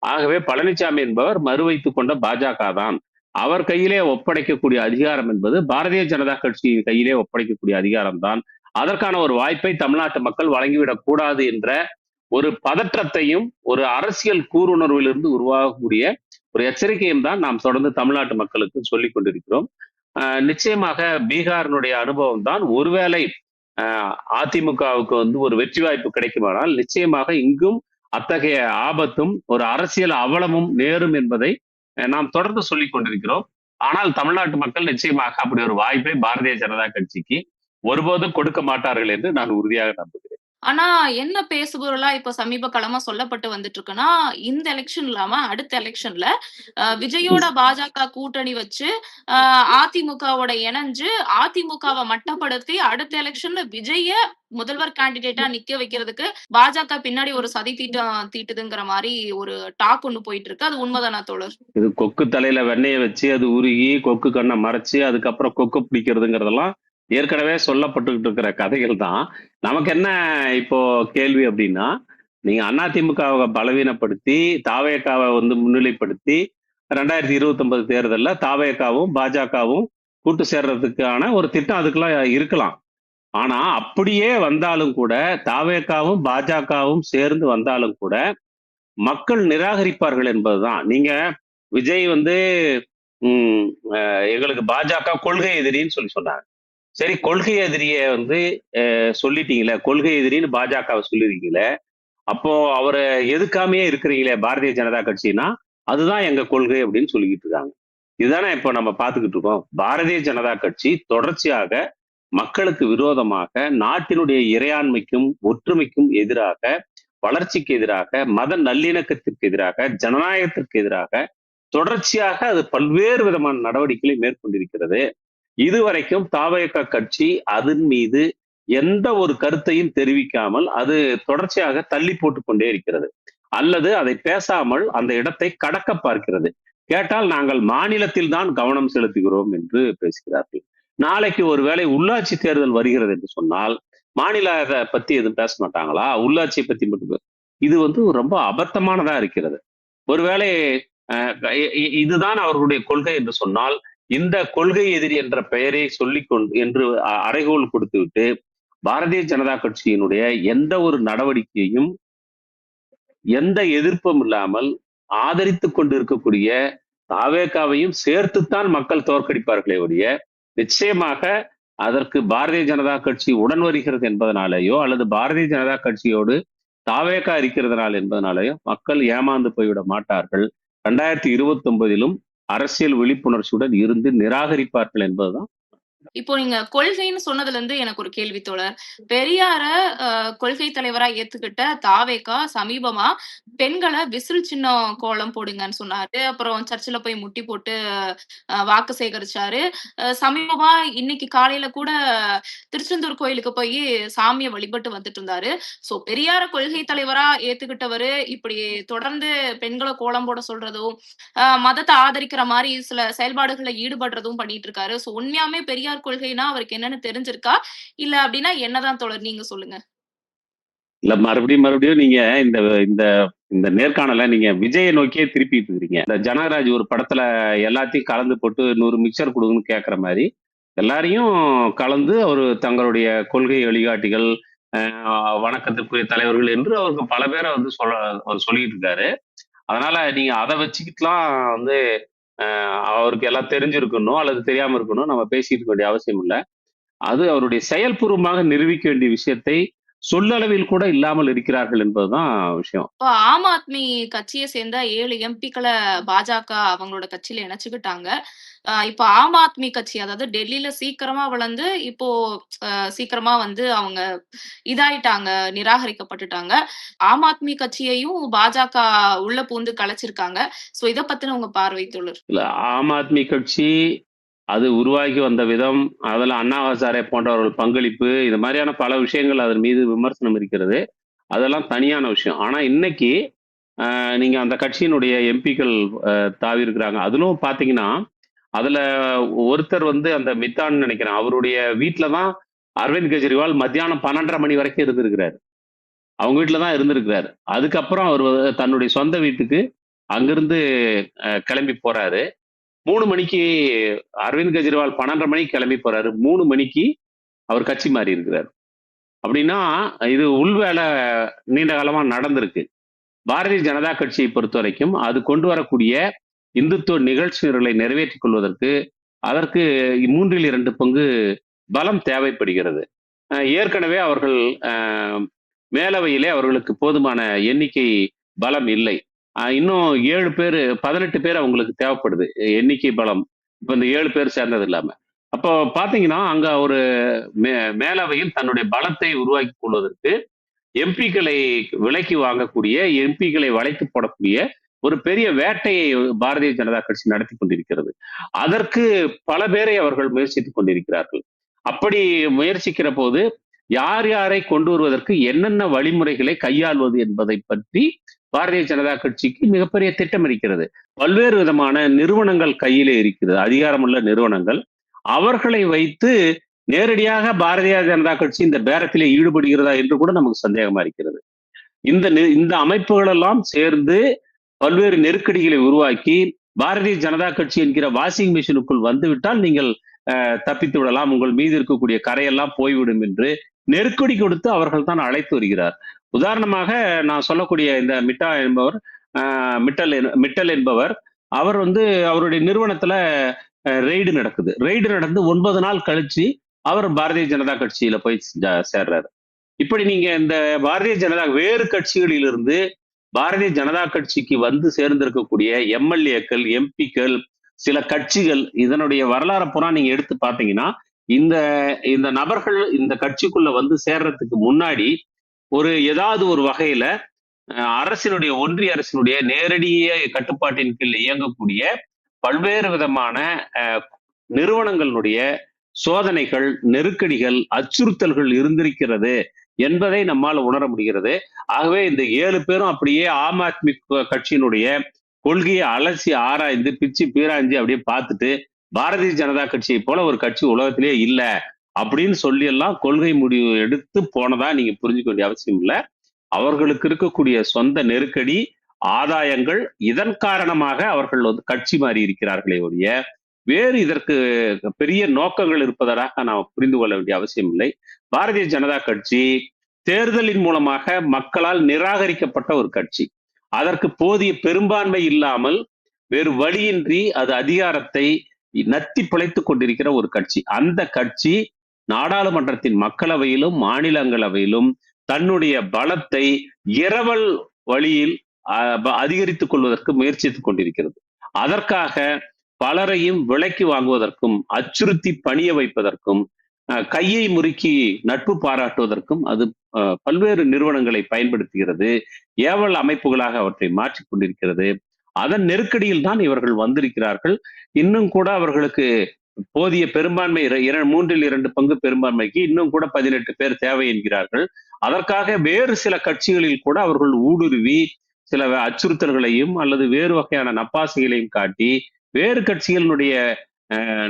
ஆகவே பழனிசாமி என்பவர் மறு வைத்துக் கொண்ட பாஜக தான். அவர் கையிலே ஒப்படைக்கக்கூடிய அதிகாரம் என்பது பாரதிய ஜனதா கட்சி கையிலே ஒப்படைக்கக்கூடிய அதிகாரம் தான். அதற்கான ஒரு வாய்ப்பை தமிழ்நாட்டு மக்கள் வழங்கிவிடக் கூடாது என்ற ஒரு பதற்றத்தையும் ஒரு அரசியல் கூருணர்விலிருந்து உருவாகக்கூடிய ஒரு எச்சரிக்கையும் தான் நாம் தொடர்ந்து தமிழ்நாட்டு மக்களுக்கு சொல்லிக் கொண்டிருக்கிறோம். நிச்சயமாக பீகாரினுடைய அனுபவம் தான் ஒருவேளை அதிமுகவுக்கு வந்து ஒரு வெற்றி வாய்ப்பு கிடைக்குமானால் நிச்சயமாக இங்கும் அத்தகைய ஆபத்தும் ஒரு அரசியல் அவலமும் நேரும் என்பதை நாம் தொடர்ந்து சொல்லிக் கொண்டிருக்கிறோம். ஆனால் தமிழ்நாட்டு மக்கள் நிச்சயமாக அப்படி ஒரு வாய்ப்பை பாரதிய ஜனதா கட்சிக்கு ஒருபோதும் கொடுக்க மாட்டார்கள் என்று நான் உறுதியாக நம்புகிறேன். ஆனா என்ன பேசுபொருளா இப்ப சமீப காலமா சொல்லப்பட்டு வந்துட்டு இருக்குன்னா, இந்த எலெக்ஷன் இல்லாம அடுத்த எலெக்ஷன்ல விஜயோட பாஜக கூட்டணி வச்சு அதிமுகவோட இணைஞ்சு அதிமுகவை மட்டப்படுத்தி அடுத்த எலெக்ஷன்ல விஜய முதல்வர் கேண்டிடேட்டா நிக்க வைக்கிறதுக்கு பாஜக பின்னாடி ஒரு சதி தீட்டம் தீட்டுதுங்கிற மாதிரி ஒரு டாக் ஒண்ணு போயிட்டு இருக்கு. அது உண்மைதானா தோழர்? இது கொக்கு தலையில வெண்ணெயை வச்சு அது உருகி கொக்கு கண்ணை மறைச்சு அதுக்கப்புறம் கொக்கு பிடிக்கிறதுங்கிறதெல்லாம் ஏற்கனவே சொல்லப்பட்டுக்கிட்டு இருக்கிற கதைகள் தான். நமக்கு என்ன இப்போ கேள்வி அப்படின்னா, நீங்க அதிமுகவை பலவீனப்படுத்தி தாவேகாவை வந்து முன்னிலைப்படுத்தி 2029 தேர்தலில் தாவேகாவும் பாஜகவும் கூட்டு சேர்றதுக்கான ஒரு திட்டம் அதுக்கெல்லாம் இருக்கலாம். ஆனா அப்படியே வந்தாலும் கூட தாவேகாவும் பாஜகவும் சேர்ந்து வந்தாலும் கூட மக்கள் நிராகரிப்பார்கள் என்பதுதான். நீங்க விஜய் வந்து எங்களுக்கு பாஜக கொள்கை எதிரின்னு சொன்னாங்க. சரி, கொள்கை எதிரிய வந்து சொல்லிட்டீங்களே, கொள்கை எதிரின்னு பாஜகவை சொல்லிருக்கீங்களே, அப்போ அவரை எதுக்காமையே இருக்கிறீங்களே பாரதிய ஜனதா கட்சினா அதுதான் எங்க கொள்கை அப்படின்னு சொல்லிக்கிட்டு இருக்காங்க. இதுதானே இப்போ நம்ம பார்த்துக்கிட்டு இருக்கோம். பாரதிய ஜனதா கட்சி தொடர்ச்சியாக மக்களுக்கு விரோதமாக, நாட்டினுடைய இறையாண்மைக்கும் ஒற்றுமைக்கும் எதிராக, வளர்ச்சிக்கு எதிராக, மத நல்லிணக்கத்திற்கு எதிராக, ஜனநாயகத்திற்கு எதிராக தொடர்ச்சியாக அது பல்வேறு விதமான நடவடிக்கைகளை மேற்கொண்டிருக்கிறது. இதுவரைக்கும் தாவேகா கட்சி அதன் மீது எந்த ஒரு கருத்தையும் தெரிவிக்காமல் அது தொடர்ச்சியாக தள்ளி போட்டுக் கொண்டே இருக்கிறது. அல்லது அதை பேசாமல் அந்த இடத்தை கடக்க பார்க்கிறது. கேட்டால் நாங்கள் மாநிலத்தில் தான் கவனம் செலுத்துகிறோம் என்று பேசுகிறார்கள். நாளைக்கு ஒருவேளை உள்ளாட்சி தேர்தல் வருகிறது என்று சொன்னால் மாநில பத்தி எதுவும் பேச மாட்டாங்களா? உள்ளாட்சியை பத்தி மட்டும். இது வந்து ரொம்ப அபத்தமானதா இருக்கிறது. ஒருவேளை இதுதான் அவர்களுடைய கொள்கை என்று சொன்னால் இந்த கொள்கை எதிரி என்ற பெயரை சொல்லிக்கொண்டு என்று அறைகோல் கொடுத்துவிட்டு பாரதிய ஜனதா கட்சியினுடைய எந்த ஒரு நடவடிக்கையும் எந்த எதிர்ப்பும் இல்லாமல் ஆதரித்துக் கொண்டு இருக்கக்கூடிய தாவேகாவையும் சேர்த்துத்தான் மக்கள் தோற்கடிப்பார்களே ஒழிய நிச்சயமாக அதற்கு பாரதிய ஜனதா கட்சி உடன் வருகிறது என்பதனாலேயோ அல்லது பாரதிய ஜனதா கட்சியோடு தாவேகா இருக்கிறதுனால என்பதனாலேயோ மக்கள் ஏமாந்து போய்விட மாட்டார்கள். 2029 அரசியல் விழிப்புணர்ச்சியுடன் இருந்து நிராகரிப்பார்கள் என்பதுதான். இப்போ நீங்க கொள்கைன்னு சொன்னதுல இருந்து எனக்கு ஒரு கேள்வி தோழர். பெரியார கொள்கை தலைவரா ஏத்துக்கிட்ட தாவேகா சமீபமா பெண்கள விசில் சின்னம் கோலம் போடுங்கன்னு சொன்னாரு. அப்புறம் சர்ச்சில போய் முட்டி போட்டு வாக்கு சேகரிச்சாரு. சமீபமா இன்னைக்கு காலையில கூட திருச்செந்தூர் கோயிலுக்கு போயி சாமிய வழிபட்டு வந்துட்டு இருந்தாரு. சோ பெரியார கொள்கை தலைவரா ஏத்துக்கிட்டவரு, இப்படி தொடர்ந்து பெண்கள கோலம் போட சொல்றதும், மதத்த ஆதரிக்கிற மாரி சில செயல்பாடுகள்ல ஈடுபடுறதும் பண்ணிட்டு இருக்காரு. சோ உண்மையாமே பெரியார் கொள்கைனா அவருக்கு என்னன்னு தெரிஞ்சிருக்கா? இல்ல அப்டின்னா என்னதான் தோழர் நீங்க சொல்லுங்க? இல்ல மறுபடியும் நீங்க இந்த இந்த இந்த நேர்காணல நீங்க விஜய நோக்கியே திருப்பிட்டு இருக்கிறீங்க. இந்த ஜனகராஜ் ஒரு படத்துல எல்லாத்தையும் கலந்து போட்டு 100 மிக்சர் கொடுங்கன்னு கேட்கிற மாதிரி எல்லாரையும் கலந்து அவர் தங்களுடைய கொள்கை வழிகாட்டிகள், வணக்கத்திற்குரிய தலைவர்கள் என்று அவருக்கு பல பேரை வந்து அவர் சொல்லிட்டு இருக்காரு. அதனால நீங்க அதை வச்சுக்கிட்டுலாம் வந்து அவருக்கு எல்லாம் தெரிஞ்சிருக்கணும் அல்லது தெரியாம இருக்கணும் நம்ம பேசிட்டு இருக்க வேண்டிய அவசியம் இல்லை. அது அவருடைய செயல்பூர்வமாக நிரூபிக்க வேண்டிய விஷயத்தை சொல்லளவில் கூட இல்லாமல் இருக்கிறார்கள் என்பதுதான் விஷயம். இப்ப ஆம் ஆத்மி கட்சிய சேர்ந்த 7 எம்பிக்கள பாஜக அவங்களோட கட்சியில இணைச்சுக்கிட்டாங்க. இப்ப ஆம் ஆத்மி கட்சி அதாவது டெல்லியில சீக்கிரமா வளர்ந்து இப்போ சீக்கிரமா வந்து அவங்க இதாயிட்டாங்க, நிராகரிக்கப்பட்டுட்டாங்க. ஆம் ஆத்மி கட்சியையும் பாஜக உள்ள பூந்து கலைச்சிருக்காங்க. சோ இத பத்தின உங்க பார்வை தோழர்? இல்ல, ஆம் ஆத்மி கட்சி அது உருவாகி வந்த விதம், அதில் அண்ணா ஹசாரே போன்றவர்கள் பங்களிப்பு, இது மாதிரியான பல விஷயங்கள் அதன் மீது விமர்சனம் இருக்கிறது. அதெல்லாம் தனியான விஷயம். ஆனா இன்னைக்கு நீங்க அந்த கட்சியினுடைய எம்பிக்கள் தாவி இருக்கிறாங்க. அதிலும் பாத்தீங்கன்னா அதுல ஒருத்தர் வந்து அந்த மித்தான் நினைக்கிறேன், அவருடைய வீட்டுல தான் அரவிந்த் கெஜ்ரிவால் மத்தியானம் 12:30 மணி வரைக்கும் இருந்திருக்கிறார். அவங்க வீட்டுல தான் இருந்திருக்கிறார். அதுக்கப்புறம் அவர் தன்னுடைய சொந்த வீட்டுக்கு அங்கிருந்து கிளம்பி போறாரு. 3 மணிக்கு அரவிந்த் கெஜ்ரிவால் 12:30 மணிக்கு கிளம்பி போறாரு. 3 மணிக்கு அவர் கட்சி மாறி இருக்கிறார். அப்படின்னா இது உள்வேலை நீண்ட காலமா நடந்திருக்கு. பாரதிய ஜனதா கட்சியை பொறுத்த வரைக்கும் அது கொண்டு வரக்கூடிய இந்துத்துவ நிகழ்ச்சிகளை நிறைவேற்றிக் கொள்வதற்கு அதற்கு 3/2 பங்கு பலம் தேவைப்படுகிறது. ஏற்கனவே அவர்கள் மேலவையிலே அவர்களுக்கு போதுமான எண்ணிக்கை பலம் இல்லை. இன்னும் 7 பேர் 18 பேர் அவங்களுக்கு தேவைப்படுது எண்ணிக்கை பலம். இப்ப இந்த 7 பேர் சேர்ந்தது இல்லாம. அப்போ பாத்தீங்கன்னா அங்க ஒரு மேலவையில் தன்னுடைய பலத்தை உருவாக்கி கொள்வதற்கு எம்பிக்களை விலைக்கு வாங்கக்கூடிய, எம்பிக்களை வளைத்து போடக்கூடிய ஒரு பெரிய வேட்டையை பாரதிய ஜனதா கட்சி நடத்தி கொண்டிருக்கிறது. அதற்கு பல பேரை அவர்கள் முயற்சித்துக் கொண்டிருக்கிறார்கள். அப்படி முயற்சிக்கிற போது யார் யாரை கொண்டு வருவதற்கு என்னென்ன வழிமுறைகளை கையாள்வது என்பதை பற்றி பாரதிய ஜனதா கட்சிக்கு மிகப்பெரிய திட்டம் இருக்கிறது. பல்வேறு விதமான நிறுவனங்கள் கையிலே இருக்கிறது, அதிகாரமுள்ள நிறுவனங்கள். அவர்களை வைத்து நேரடியாக பாரதிய ஜனதா கட்சி இந்த பேரத்திலே ஈடுபடுகிறதா என்று கூட நமக்கு சந்தேகமா இருக்கிறது. இந்த அமைப்புகள் எல்லாம் சேர்ந்து பல்வேறு நெருக்கடிகளை உருவாக்கி பாரதிய ஜனதா கட்சி என்கிற வாஷிங் மிஷினுக்குள் வந்துவிட்டால் நீங்கள் தப்பித்து விடலாம், உங்கள் மீது இருக்கக்கூடிய கரையெல்லாம் போய்விடும் என்று நெருக்கடி கொடுத்து அவர்கள் தான் அழைத்து வருகிறார். உதாரணமாக நான் சொல்லக்கூடிய இந்த மிட்டல் என்பவர், அவர் வந்து அவருடைய நிறுவனத்துல ரெய்டு நடக்குது. ரெய்டு நடந்து 9 நாள் கழிச்சு அவர் பாரதிய ஜனதா கட்சியில போய் சேர்றாரு. இப்படி நீங்க இந்த பாரதிய ஜனதா வேறு கட்சிகளிலிருந்து பாரதிய ஜனதா கட்சிக்கு வந்து சேர்ந்திருக்கக்கூடிய எம்எல்ஏக்கள், எம்பிக்கள், சில கட்சிகள், இதனுடைய வரலாறு பூரா நீங்க எடுத்து பார்த்தீங்கன்னா இந்த நபர்கள் இந்த கட்சிக்குள்ள வந்து சேர்றதுக்கு முன்னாடி ஏதாவது ஒரு வகையில அரசினுடைய, ஒன்றிய அரசினுடைய நேரடிய கட்டுப்பாட்டின் கீழ் இயங்கக்கூடிய பல்வேறு விதமான நிறுவனங்களுடைய சோதனைகள், நெருக்கடிகள், அச்சுறுத்தல்கள் இருந்திருக்கிறது என்பதை நம்மால் உணர முடிகிறது. ஆகவே இந்த 7 பேரும் அப்படியே ஆம் ஆத்மி கட்சியினுடைய கொள்கையை அலசி ஆராய்ந்து பிச்சு பீராஞ்சி அப்படியே பார்த்துட்டு பாரதிய ஜனதா கட்சியை போல ஒரு கட்சி உலகத்திலே இல்லை அப்படின்னு சொல்லி எல்லாம் கொள்கை முடிவு எடுத்து போனதா நீங்க புரிஞ்சுக்க வேண்டிய அவசியம் இல்லை. அவர்களுக்கு இருக்கக்கூடிய சொந்த நெருக்கடி, ஆதாயங்கள், இதன் காரணமாக அவர்கள் வந்து கட்சி மாறி இருக்கிறார்களே ஒழிய வேறு இதற்கு பெரிய நோக்கங்கள் இருப்பதாக நாம் புரிந்து கொள்ள வேண்டிய அவசியம் இல்லை. பாரதிய ஜனதா கட்சி தேர்தலின் மூலமாக மக்களால் நிராகரிக்கப்பட்ட ஒரு கட்சி. அதற்கு போதிய பெரும்பான்மை இல்லாமல் வேறு வழியின்றி அது அதிகாரத்தை நத்தி பிழைத்துக் கொண்டிருக்கிற ஒரு கட்சி. அந்த கட்சி நாடாளுமன்றத்தின் மக்களவையிலும் மாநிலங்களவையிலும் தன்னுடைய பலத்தை இரவல் வழியில் அதிகரித்துக் கொள்வதற்கு முயற்சித்துக் கொண்டிருக்கிறது. அதற்காக பலரையும் விலைக்கு வாங்குவதற்கும், அச்சுறுத்தி பணிய வைப்பதற்கும், கையை முறுக்கி நட்பு பாராட்டுவதற்கும் அது பல்வேறு நிறுவனங்களை பயன்படுத்துகிறது, ஏவல் அமைப்புகளாக அவற்றை மாற்றிக் கொண்டிருக்கிறது. அதன் நெருக்கடியில் தான் இவர்கள் வந்திருக்கிறார்கள். இன்னும் கூட அவர்களுக்கு போதிய பெரும்பான்மை, 3/2 பங்கு பெரும்பான்மைக்கு இன்னும் கூட 18 பேர் தேவை என்கிறார்கள். அதற்காக வேறு சில கட்சிகளில் கூட அவர்கள் ஊடுருவி சில அச்சுறுத்தல்களையும் அல்லது வேறு வகையான நப்பாசைகளையும் காட்டி வேறு கட்சிகளினுடைய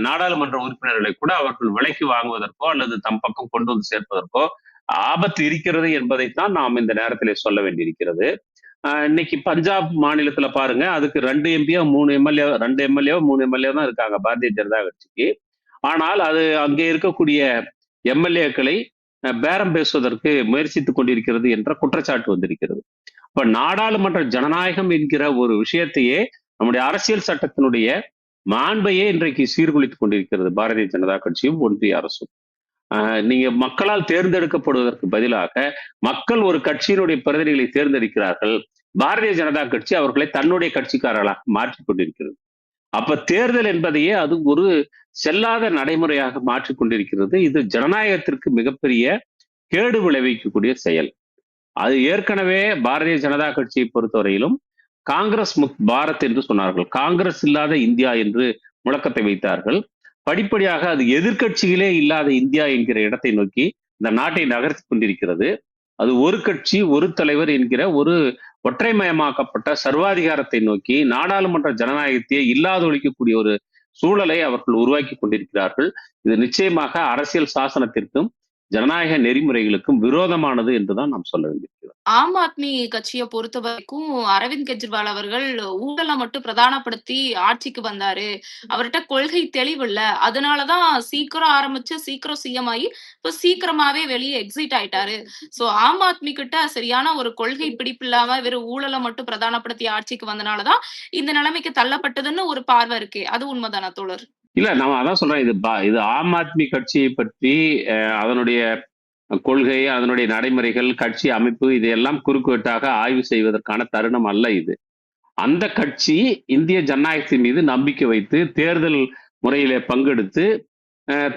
நாடாளுமன்ற உறுப்பினர்களை கூட அவர்கள் விலைக்கு வாங்குவதற்கோ அல்லது தம் பக்கம் கொண்டு வந்து சேர்ப்பதற்கோ ஆபத்து இருக்கிறது என்பதைத்தான் நாம் இந்த நேரத்திலே சொல்ல வேண்டியிருக்கிறது. இன்னைக்கு பஞ்சாப் மாநிலத்துல பாருங்க, அதுக்கு 2 எம்பியோ 3 எம்எல்ஏ 2 எம்எல்ஏ 3 எம்எல்ஏ தான் இருக்காங்க பாரதிய ஜனதா கட்சிக்கு. ஆனால் அது அங்கே இருக்கக்கூடிய எம்எல்ஏக்களை பேரம் பேசுவதற்கு முயற்சித்துக் கொண்டிருக்கிறது என்ற குற்றச்சாட்டு வந்திருக்கிறது. இப்ப நாடாளுமன்ற ஜனநாயகம் என்கிற ஒரு விஷயத்தையே, நம்முடைய அரசியல் சட்டத்தினுடைய மாண்பையே இன்றைக்கு சீர்குலைத்துக் கொண்டிருக்கிறது பாரதிய ஜனதா கட்சியும் ஒன்றிய அரசும். நீங்க மக்களால் தேர்ந்தெடுக்கப்படுவதற்கு பதிலாக மக்கள் ஒரு கட்சியினுடைய பிரதிநிதிகளை தேர்ந்தெடுக்கிறார்கள். பாரதிய ஜனதா கட்சி அவர்களை தன்னுடைய கட்சிக்காரர்களாக மாற்றிக் கொண்டிருக்கிறது. அப்ப தேர்தல் என்பதையே அது ஒரு செல்லாத நடைமுறையாக மாற்றிக் கொண்டிருக்கிறது. இது ஜனநாயகத்திற்கு மிகப்பெரிய கேடு விளைவிக்கக்கூடிய செயல். அது ஏற்கனவே பாரதிய ஜனதா கட்சியை பொறுத்தவரையிலும் காங்கிரஸ் முக்த் பாரத் என்று சொன்னார்கள். காங்கிரஸ் இல்லாத இந்தியா என்று முழக்கத்தை வைத்தார்கள். படிப்படியாக அது எதிர்கட்சிகளே இல்லாத இந்தியா என்கிற இடத்தை நோக்கி இந்த நாட்டை நகர்த்தி கொண்டிருக்கிறது. அது ஒரு கட்சி ஒரு தலைவர் என்கிற ஒரு ஒற்றைமயமாக்கப்பட்ட சர்வாதிகாரத்தை நோக்கி நாடாளுமன்ற ஜனநாயகத்தையே இல்லாத ஒழிக்கக்கூடிய ஒரு சூழலை அவர்கள் உருவாக்கி கொண்டிருக்கிறார்கள். இது நிச்சயமாக அரசியல் சாசனத்திற்கும் ஜனநாயக நெறிமுறைகளுக்கும் விரோதமானது என்றுதான் நாம் சொல்ல வேண்டியிருக்கிறோம். ஆம் ஆத்மி கட்சியை பொறுத்த வரைக்கும் அரவிந்த் கெஜ்ரிவால் அவர்கள் ஊழலை மட்டும் பிரதானப்படுத்தி ஆட்சிக்கு வந்தாரு. அவர்கிட்ட கொள்கை தெளிவு இல்ல, அதனாலதான் சீக்கிரம் ஆரம்பிச்சு சீக்கிரம் சிஎம் ஆகி இப்ப சீக்கிரமாவே வெளியே எக்ஸிட் ஆயிட்டாரு. சோ ஆம் ஆத்மி கிட்ட சரியான ஒரு கொள்கை பிடிப்பு இல்லாம வெறும் ஊழலை மட்டும் பிரதானப்படுத்தி ஆட்சிக்கு வந்தனாலதான் இந்த நிலைமைக்கு தள்ளப்பட்டதுன்னு ஒரு பார்வை இருக்கு. அது உண்மைதானா தோழர்? இல்ல, நான் அதான் சொல்றேன். இது ஆம் ஆத்மி கட்சியை பற்றி அதனுடைய கொள்கை, அதனுடைய நடைமுறைகள், கட்சி அமைப்பு இதையெல்லாம் குறுக்குவெட்டாக ஆய்வு செய்வதற்கான தருணம் அல்ல இது. அந்த கட்சி இந்திய ஜனநாயகத்தின் மீது நம்பிக்கை வைத்து தேர்தல் முறையிலே பங்கெடுத்து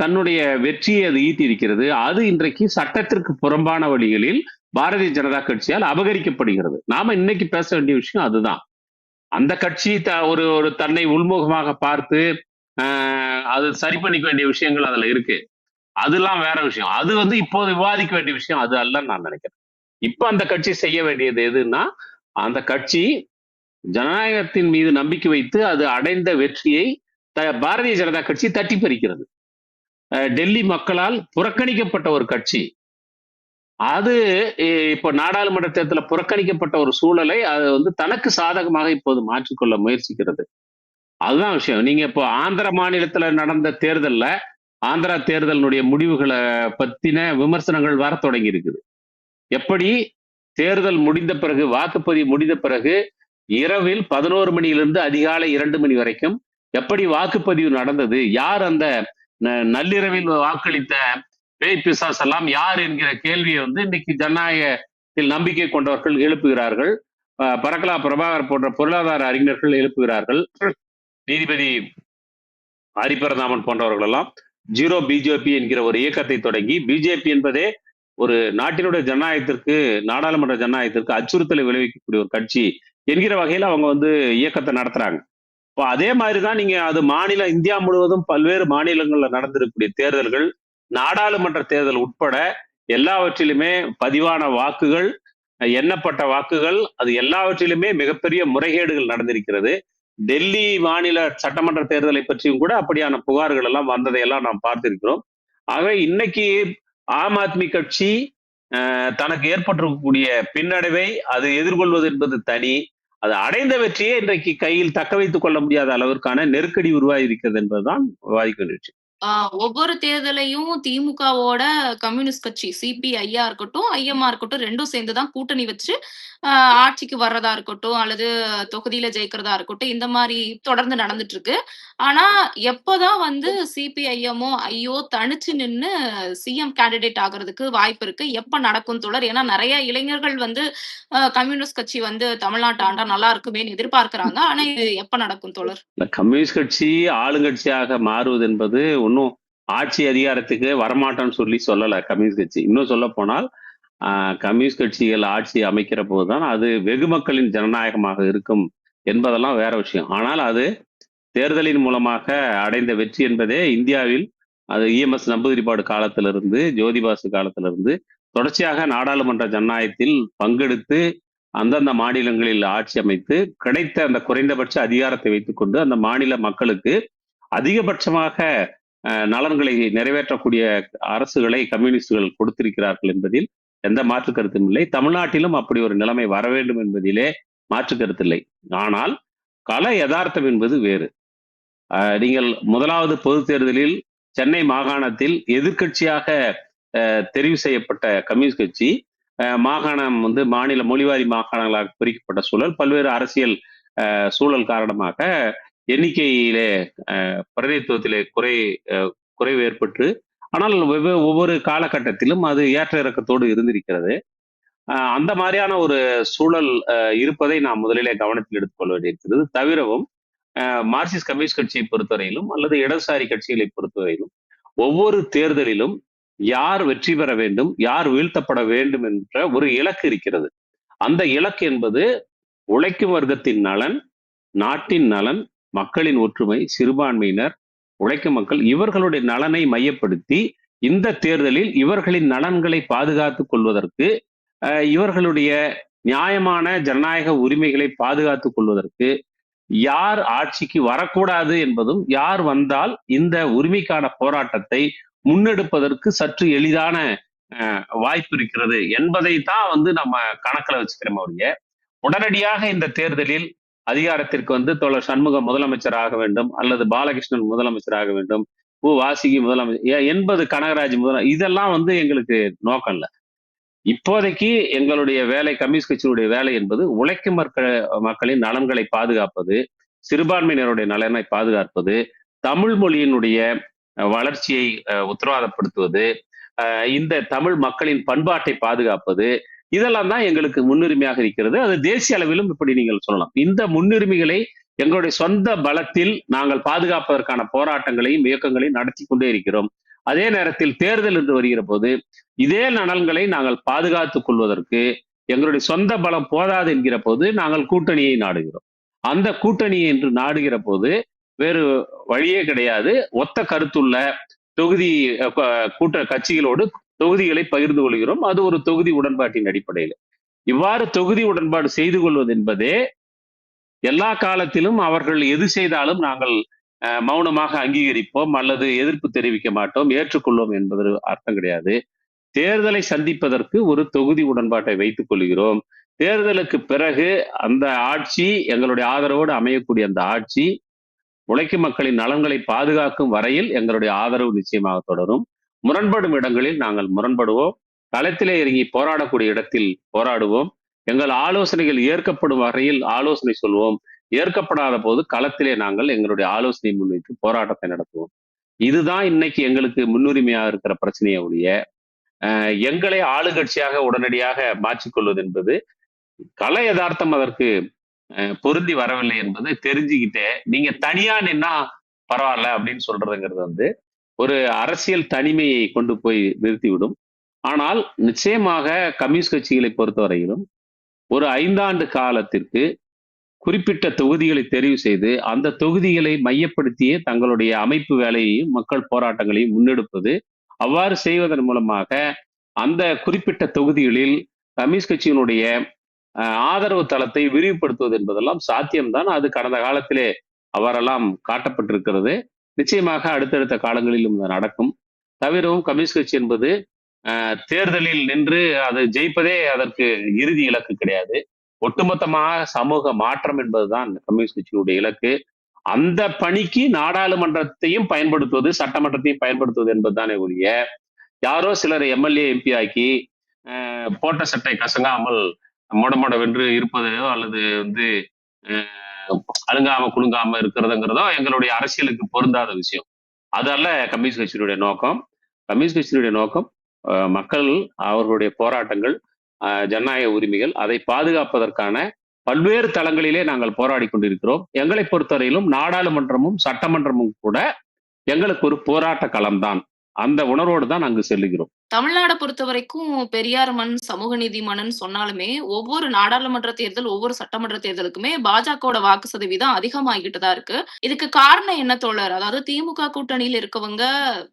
தன்னுடைய வெற்றியை அது ஈட்டியிருக்கிறது. அது இன்றைக்கு சட்டத்திற்கு புறம்பான வழிகளில் பாரதிய ஜனதா கட்சியால் அபகரிக்கப்படுகிறது. நாம இன்னைக்கு பேச வேண்டிய விஷயம் அதுதான். அந்த கட்சி ஒரு தன்னை உள்முகமாக பார்த்து அது சரி பண்ணிக்க வேண்டிய விஷயங்கள் அதுல இருக்கு. அதெல்லாம் வேற விஷயம். அது இப்போது விவாதிக்க வேண்டிய விஷயம் அது அல்லன்னு நான் நினைக்கிறேன். இப்ப அந்த கட்சி செய்ய வேண்டியது எதுன்னா, அந்த கட்சி ஜனநாயகத்தின் மீது நம்பிக்கை வைத்து அது அடைந்த வெற்றியை பாரதிய ஜனதா கட்சி தட்டி பறிக்கிறது. டெல்லி மக்களால் புறக்கணிக்கப்பட்ட ஒரு கட்சி அது இப்போ நாடாளுமன்ற தேர்தலில் புறக்கணிக்கப்பட்ட ஒரு சூழலை அது தனக்கு சாதகமாக இப்போது மாற்றிக்கொள்ள முயற்சிக்கிறது. அதுதான் விஷயம். நீங்க இப்போ ஆந்திர மாநிலத்துல நடந்த தேர்தல்ல ஆந்திரா தேர்தலினுடைய முடிவுகளை பத்தின விமர்சனங்கள் வர தொடங்கி இருக்குது. எப்படி தேர்தல் முடிந்த பிறகு, வாக்குப்பதிவு முடிந்த பிறகு இரவில் 11 மணியிலிருந்து அதிகாலை 2 மணி வரைக்கும் எப்படி வாக்குப்பதிவு நடந்தது, யார் அந்த நள்ளிரவில் வாக்களித்த பேய் பிசாஸ் எல்லாம் யார் என்கிற கேள்வியை இன்னைக்கு ஜனநாயகத்தில் நம்பிக்கை கொண்டவர்கள் எழுப்புகிறார்கள். பரகலா பிரபாகர் போன்ற பொருளாதார அறிஞர்கள் எழுப்புகிறார்கள். நீதிபதி ஹரிபரதாமன் போன்றவர்கள் எல்லாம் ஜீரோ பிஜேபி என்கிற ஒரு இயக்கத்தை தொடங்கி, பிஜேபி என்பதே ஒரு நாட்டினுடைய ஜனநாயகத்திற்கு, நாடாளுமன்ற ஜனநாயகத்திற்கு அச்சுறுத்தலை விளைவிக்கக்கூடிய ஒரு கட்சி என்கிற வகையில் அவங்க இயக்கத்தை நடத்துறாங்க. இப்போ அதே மாதிரிதான் நீங்க அது இந்தியா முழுவதும் பல்வேறு மாநிலங்கள்ல நடந்திருக்கக்கூடிய தேர்தல்கள், நாடாளுமன்ற தேர்தல் உட்பட எல்லாவற்றிலுமே பதிவான வாக்குகள், எண்ணப்பட்ட வாக்குகள், அது எல்லாவற்றிலுமே மிகப்பெரிய முறைகேடுகள் நடந்திருக்கிறது. டெல்லி மாநில சட்டமன்ற தேர்தலை பற்றியும் கூட அப்படியான புகார்கள் எல்லாம் வந்ததையெல்லாம் நாம் பார்த்திருக்கிறோம். ஆகவே இன்னைக்கு ஆம் ஆத்மி கட்சி தனக்கு ஏற்பட்டிருக்கக்கூடிய பின்னடைவை அது எதிர்கொள்வது என்பது தனி. அது அடைந்த வெற்றியை இன்றைக்கு கையில் தக்க வைத்துக் கொள்ள முடியாத அளவிற்கான நெருக்கடி உருவாகி இருக்கிறது என்பதுதான் விவாதிக்க வேண்டிய விஷயம். ஒவ்வொரு தேர்தலையும் திமுகவோட கம்யூனிஸ்ட் கட்சி சிபிஐயா இருக்கட்டும், ஐஎம்ஆ இருக்கட்டும், ரெண்டும் சேர்ந்துதான் கூட்டணி வச்சு ஆட்சிக்கு வர்றதா இருக்கட்டும், அல்லது தொகுதியில ஜெயிக்கிறதா இருக்கட்டும், இந்த மாதிரி தொடர்ந்து நடந்துட்டு இருக்கு. ஆனா எப்போதான் சிபிஐஎம்மோ ஐயோ தனிச்சு நின்னு சிஎம் கேண்டிடேட் ஆகுறதுக்கு வாய்ப்பு இருக்கு, எப்ப நடக்கும் தோழர்? ஏன்னா நிறைய இளைஞர்கள் கம்யூனிஸ்ட் கட்சி தமிழ்நாட்டு ஆண்டா நல்லா இருக்குமேன்னு எதிர்பார்க்கிறாங்க. ஆனா இது எப்ப நடக்கும் தோழர்? கம்யூனிஸ்ட் கட்சி ஆளுங்கட்சியாக மாறுவது என்பது ஒன்னும் ஆட்சி அதிகாரத்துக்கு வரமாட்டோம்னு சொல்லல கம்யூனிஸ்ட் கட்சி. இன்னும் சொல்ல போனால் கம்யூனிஸ்ட் கட்சிகள் ஆட்சி அமைக்கிற போதுதான் அது வெகு மக்களின் ஜனநாயகமாக இருக்கும் என்பதெல்லாம் வேற விஷயம். ஆனால் அது தேர்தலின் மூலமாக அடைந்த வெற்றி என்பதே இந்தியாவில் அது இஎம்எஸ் நம்பூதிரிப்பாடு காலத்திலிருந்து ஜோதிபாசு காலத்திலிருந்து தொடர்ச்சியாக நாடாளுமன்ற ஜனநாயகத்தில் பங்கெடுத்து அந்தந்த மாநிலங்களில் ஆட்சி அமைத்து கிடைத்த அந்த குறைந்தபட்ச அதிகாரத்தை வைத்துக்கொண்டு அந்த மாநில மக்களுக்கு அதிகபட்சமாக நலன்களை நிறைவேற்றக்கூடிய அரசுகளை கம்யூனிஸ்டுகள் கொடுத்திருக்கிறார்கள் என்பதில் எந்த மாற்று கருத்தும் இல்லை. தமிழ்நாட்டிலும் அப்படி ஒரு நிலைமை வர வேண்டும் என்பதிலே மாற்று கருத்தில்லை. ஆனால் கள யதார்த்தம் என்பது வேறு. நீங்கள் முதலாவது பொது தேர்தலில் சென்னை மாகாணத்தில் எதிர்க்கட்சியாக தெரிவு செய்யப்பட்ட கம்யூனிஸ்ட் கட்சி மாகாணம் மாநில மொழிவாரி மாகாணங்களாக பிரிக்கப்பட்ட சூழல், பல்வேறு அரசியல் சூழல் காரணமாக எண்ணிக்கையிலே பிரதிநிதித்துவத்திலே குறைவு ஏற்பட்டு, ஆனால் ஒவ்வொரு காலகட்டத்திலும் அது ஏற்ற இறக்கத்தோடு இருந்திருக்கிறது. அந்த மாதிரியான ஒரு சூழல் இருப்பதை நாம் முதலிலே கவனத்தில் எடுத்துக்கொள்ள வேண்டியிருக்கிறது. தவிரவும் மார்க்சிஸ்ட் கம்யூனிஸ்ட் கட்சியை பொறுத்தவரையிலும் அல்லது இடதுசாரி கட்சிகளை பொறுத்தவரையிலும் ஒவ்வொரு தேர்தலிலும் யார் வெற்றி பெற வேண்டும், யார் வீழ்த்தப்பட வேண்டும் என்ற ஒரு இலக்கு இருக்கிறது. அந்த இலக்கு என்பது உழைக்கும் வர்க்கத்தின் நலன், நாட்டின் நலன், மக்களின் ஒற்றுமை, சிறுபான்மையினர், உழைக்கும் மக்கள் இவர்களுடைய நலனை மையப்படுத்தி இந்த தேர்தலில் இவர்களின் நலன்களை பாதுகாத்துக் கொள்வதற்கு, இவர்களுடைய நியாயமான ஜனநாயக உரிமைகளை பாதுகாத்துக் கொள்வதற்கு யார் ஆட்சிக்கு வரக்கூடாது என்பதும், யார் வந்தால் இந்த உரிமைக்கான போராட்டத்தை முன்னெடுப்பதற்கு சற்று எளிதான வாய்ப்பு இருக்கிறது என்பதை தான் நம்ம கணக்கில் வச்சுக்கிறோம். ஒழிய உடனடியாக இந்த தேர்தலில் அதிகாரத்திற்கு தோழர் சண்முகம் முதலமைச்சராக வேண்டும் அல்லது பாலகிருஷ்ணன் முதலமைச்சராக வேண்டும், வாசுகி முதலமைச்சர் என்பது கனகராஜ் இதெல்லாம் எங்களுக்கு நோக்கம் இல்லை. இப்போதைக்கு எங்களுடைய வேலை, கம்யூனிஸ்ட் கட்சியினுடைய வேலை என்பது உழைக்கும் மக்களின் நலன்களை பாதுகாப்பது, சிறுபான்மையினருடைய நலனை பாதுகாப்பது, தமிழ் மொழியினுடைய வளர்ச்சியை உத்தரவாதப்படுத்துவது, இந்த தமிழ் மக்களின் பண்பாட்டை பாதுகாப்பது, இதெல்லாம் தான் எங்களுக்கு முன்னுரிமையாக இருக்கிறது. அது தேசிய அளவிலும் இப்படி நீங்கள் சொல்லலாம். இந்த முன்னுரிமைகளை எங்களுடைய சொந்த பலத்தில் நாங்கள் பாதுகாப்பதற்கான போராட்டங்களையும் இயக்கங்களையும் நடத்தி கொண்டே இருக்கிறோம். அதே நேரத்தில் தேர்தல் என்று வருகிற போது இதே நலன்களை நாங்கள் பாதுகாத்துக் கொள்வதற்கு எங்களுடைய சொந்த பலம் போதாது என்கிற போது நாங்கள் கூட்டணியை நாடுகிறோம். அந்த கூட்டணியை என்று நாடுகிற போது வேறு வழியே கிடையாது. ஒத்த கருத்துள்ள தொகுதி கட்சிகளோடு தொகுதிகளை பகிர்ந்து கொள்கிறோம். அது ஒரு தொகுதி உடன்பாட்டின் அடிப்படையில். இவ்வாறு தொகுதி உடன்பாடு செய்து கொள்வது என்பதே எல்லா காலத்திலும் அவர்கள் எது செய்தாலும் நாங்கள் மௌனமாக அங்கீகரிப்போம் அல்லது எதிர்ப்பு தெரிவிக்க மாட்டோம், ஏற்றுக்கொள்வோம் என்பது அர்த்தம் கிடையாது. தேர்தலை சந்திப்பதற்கு ஒரு தொகுதி உடன்பாட்டை வைத்துக் கொள்கிறோம். தேர்தலுக்கு பிறகு அந்த ஆட்சி எங்களுடைய ஆதரவோடு அமையக்கூடிய அந்த ஆட்சி உழைக்கும் மக்களின் நலன்களை பாதுகாக்கும் வரையில் எங்களுடைய ஆதரவு நிச்சயமாக தொடரும். முரண்படும் இடங்களில் நாங்கள் முரண்படுவோம். களத்திலே இறங்கி போராடக்கூடிய இடத்தில் போராடுவோம். எங்கள் ஆலோசனைகள் ஏற்கப்படும் வகையில் ஆலோசனை சொல்வோம். ஏற்கப்படாத போது களத்திலே நாங்கள் எங்களுடைய ஆலோசனை முன்வைத்து போராட்டத்தை நடத்துவோம். இதுதான் இன்னைக்கு எங்களுக்கு முன்னுரிமையாக இருக்கிற பிரச்சனையை ஒழிய எங்களை ஆளுங்கட்சியாக உடனடியாக மாற்றிக்கொள்வது என்பது கள யதார்த்தம் அதற்கு பொருந்தி வரவில்லை என்பதை தெரிஞ்சுக்கிட்டே நீங்க தனியா நின்னா பரவாயில்ல அப்படின்னு சொல்றதுங்கிறது ஒரு அரசியல் தனிமையை கொண்டு போய் நிறுத்திவிடும். ஆனால் நிச்சயமாக கம்யூனிஸ்ட் கட்சிகளை பொறுத்தவரையிலும் ஒரு 5 ஆண்டு காலத்திற்கு குறிப்பிட்ட தொகுதிகளை தெரிவு செய்து அந்த தொகுதிகளை மையப்படுத்தியே தங்களுடைய அமைப்பு வேலையையும் மக்கள் போராட்டங்களையும் முன்னெடுப்பது, அவ்வாறு செய்வதன் மூலமாக அந்த குறிப்பிட்ட தொகுதிகளில் கம்யூனிஸ்ட் கட்சியினுடைய ஆதரவு தளத்தை விரிவுபடுத்துவது என்பதெல்லாம் சாத்தியம்தான். அது கடந்த காலத்திலே அவரெல்லாம் காட்டப்பட்டிருக்கிறது. நிச்சயமாக அடுத்தடுத்த காலங்களிலும் நடக்கும். தவிரவும் கம்யூனிஸ்ட் கட்சி என்பது தேர்தலில் நின்று அது ஜெயிப்பதே அதற்கு இறுதி இலக்கு கிடையாது. ஒட்டுமொத்தமாக சமூக மாற்றம் என்பதுதான் கம்யூனிஸ்ட் கட்சியுடைய இலக்கு. அந்த பணிக்கு நாடாளுமன்றத்தையும் பயன்படுத்துவது, சட்டமன்றத்தையும் பயன்படுத்துவது என்பதுதானே ஒழிய யாரோ சிலர் எம்எல்ஏ எம்பி ஆக்கி போட்ட சட்டை கசங்காமல் மொட வென்று இருப்பதோ அல்லது அழுங்காம குலுங்காம இருக்கிறதுங்கிறதோ எங்களுடைய அரசியலுக்கு பொருந்தாத விஷயம். அதல்ல கம்யூனிஸ்ட் கட்சியினுடைய நோக்கம். கம்யூனிஸ்ட் கட்சியினுடைய நோக்கம் மக்கள் அவர்களுடைய போராட்டங்கள், ஜனநாயக உரிமைகள், அதை பாதுகாப்பதற்கான பல்வேறு தளங்களிலே நாங்கள் போராடி கொண்டிருக்கிறோம். எங்களை பொறுத்தவரையிலும் நாடாளுமன்றமும் சட்டமன்றமும் கூட எங்களுக்கு ஒரு போராட்ட களம்தான். அந்த உணர்வோடு தான் அங்கு செல்லுகிறோம். தமிழ்நாட பொறுத்தவரைக்கும் பெரியார் மண், சமூக நீதி மண்ணுன்னு சொன்னாலுமே, ஒவ்வொரு நாடாளுமன்ற தேர்தல், ஒவ்வொரு சட்டமன்ற தேர்தலுக்குமே பாஜகவோட வாக்கு சதவீதம் அதிகமாகிட்டு தான் இருக்கு. இதுக்கு காரணம் என்ன தோழர்? அதாவது திமுக கூட்டணியில இருக்கவங்க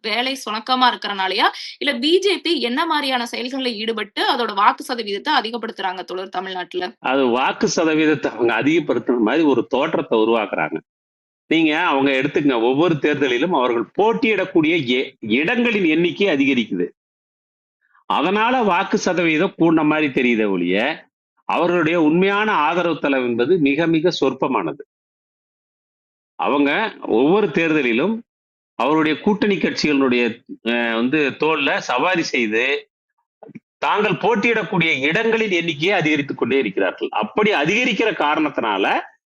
வேலை சுணக்கமா இருக்கறனாலயா? இல்ல பிஜேபி என்ன மாரியான செயல்கள்ல ஈடுபட்டு அதோட வாக்கு சதவீதத்த அதிகப்படுத்துறாங்க தோழர் தமிழ்நாட்டுல? அது வாக்கு சதவீதத்தை அவங்க அதிகப்படுத்துற மாதிரி ஒரு தோற்றத்தை உருவாக்குறாங்க. நீங்க அவங்க எடுத்துக்கங்க, ஒவ்வொரு தேர்தலிலும் அவர்கள் போட்டியிடக்கூடிய இடங்களின் எண்ணிக்கை அதிகரிக்குது. அதனால வாக்கு சதவீதம் கூடின மாதிரி தெரியுதே ஒழிய, அவர்களுடைய உண்மையான ஆதரவு தளம் என்பது மிக மிக சொற்பமானது. அவங்க ஒவ்வொரு தேர்தலிலும் அவருடைய கூட்டணி கட்சிகளுடைய தோல்ல சவாரி செய்து தாங்கள் போட்டியிடக்கூடிய இடங்களின் எண்ணிக்கையை அதிகரித்துக் கொண்டே இருக்கிறார்கள். அப்படி அதிகரிக்கிற காரணத்தினால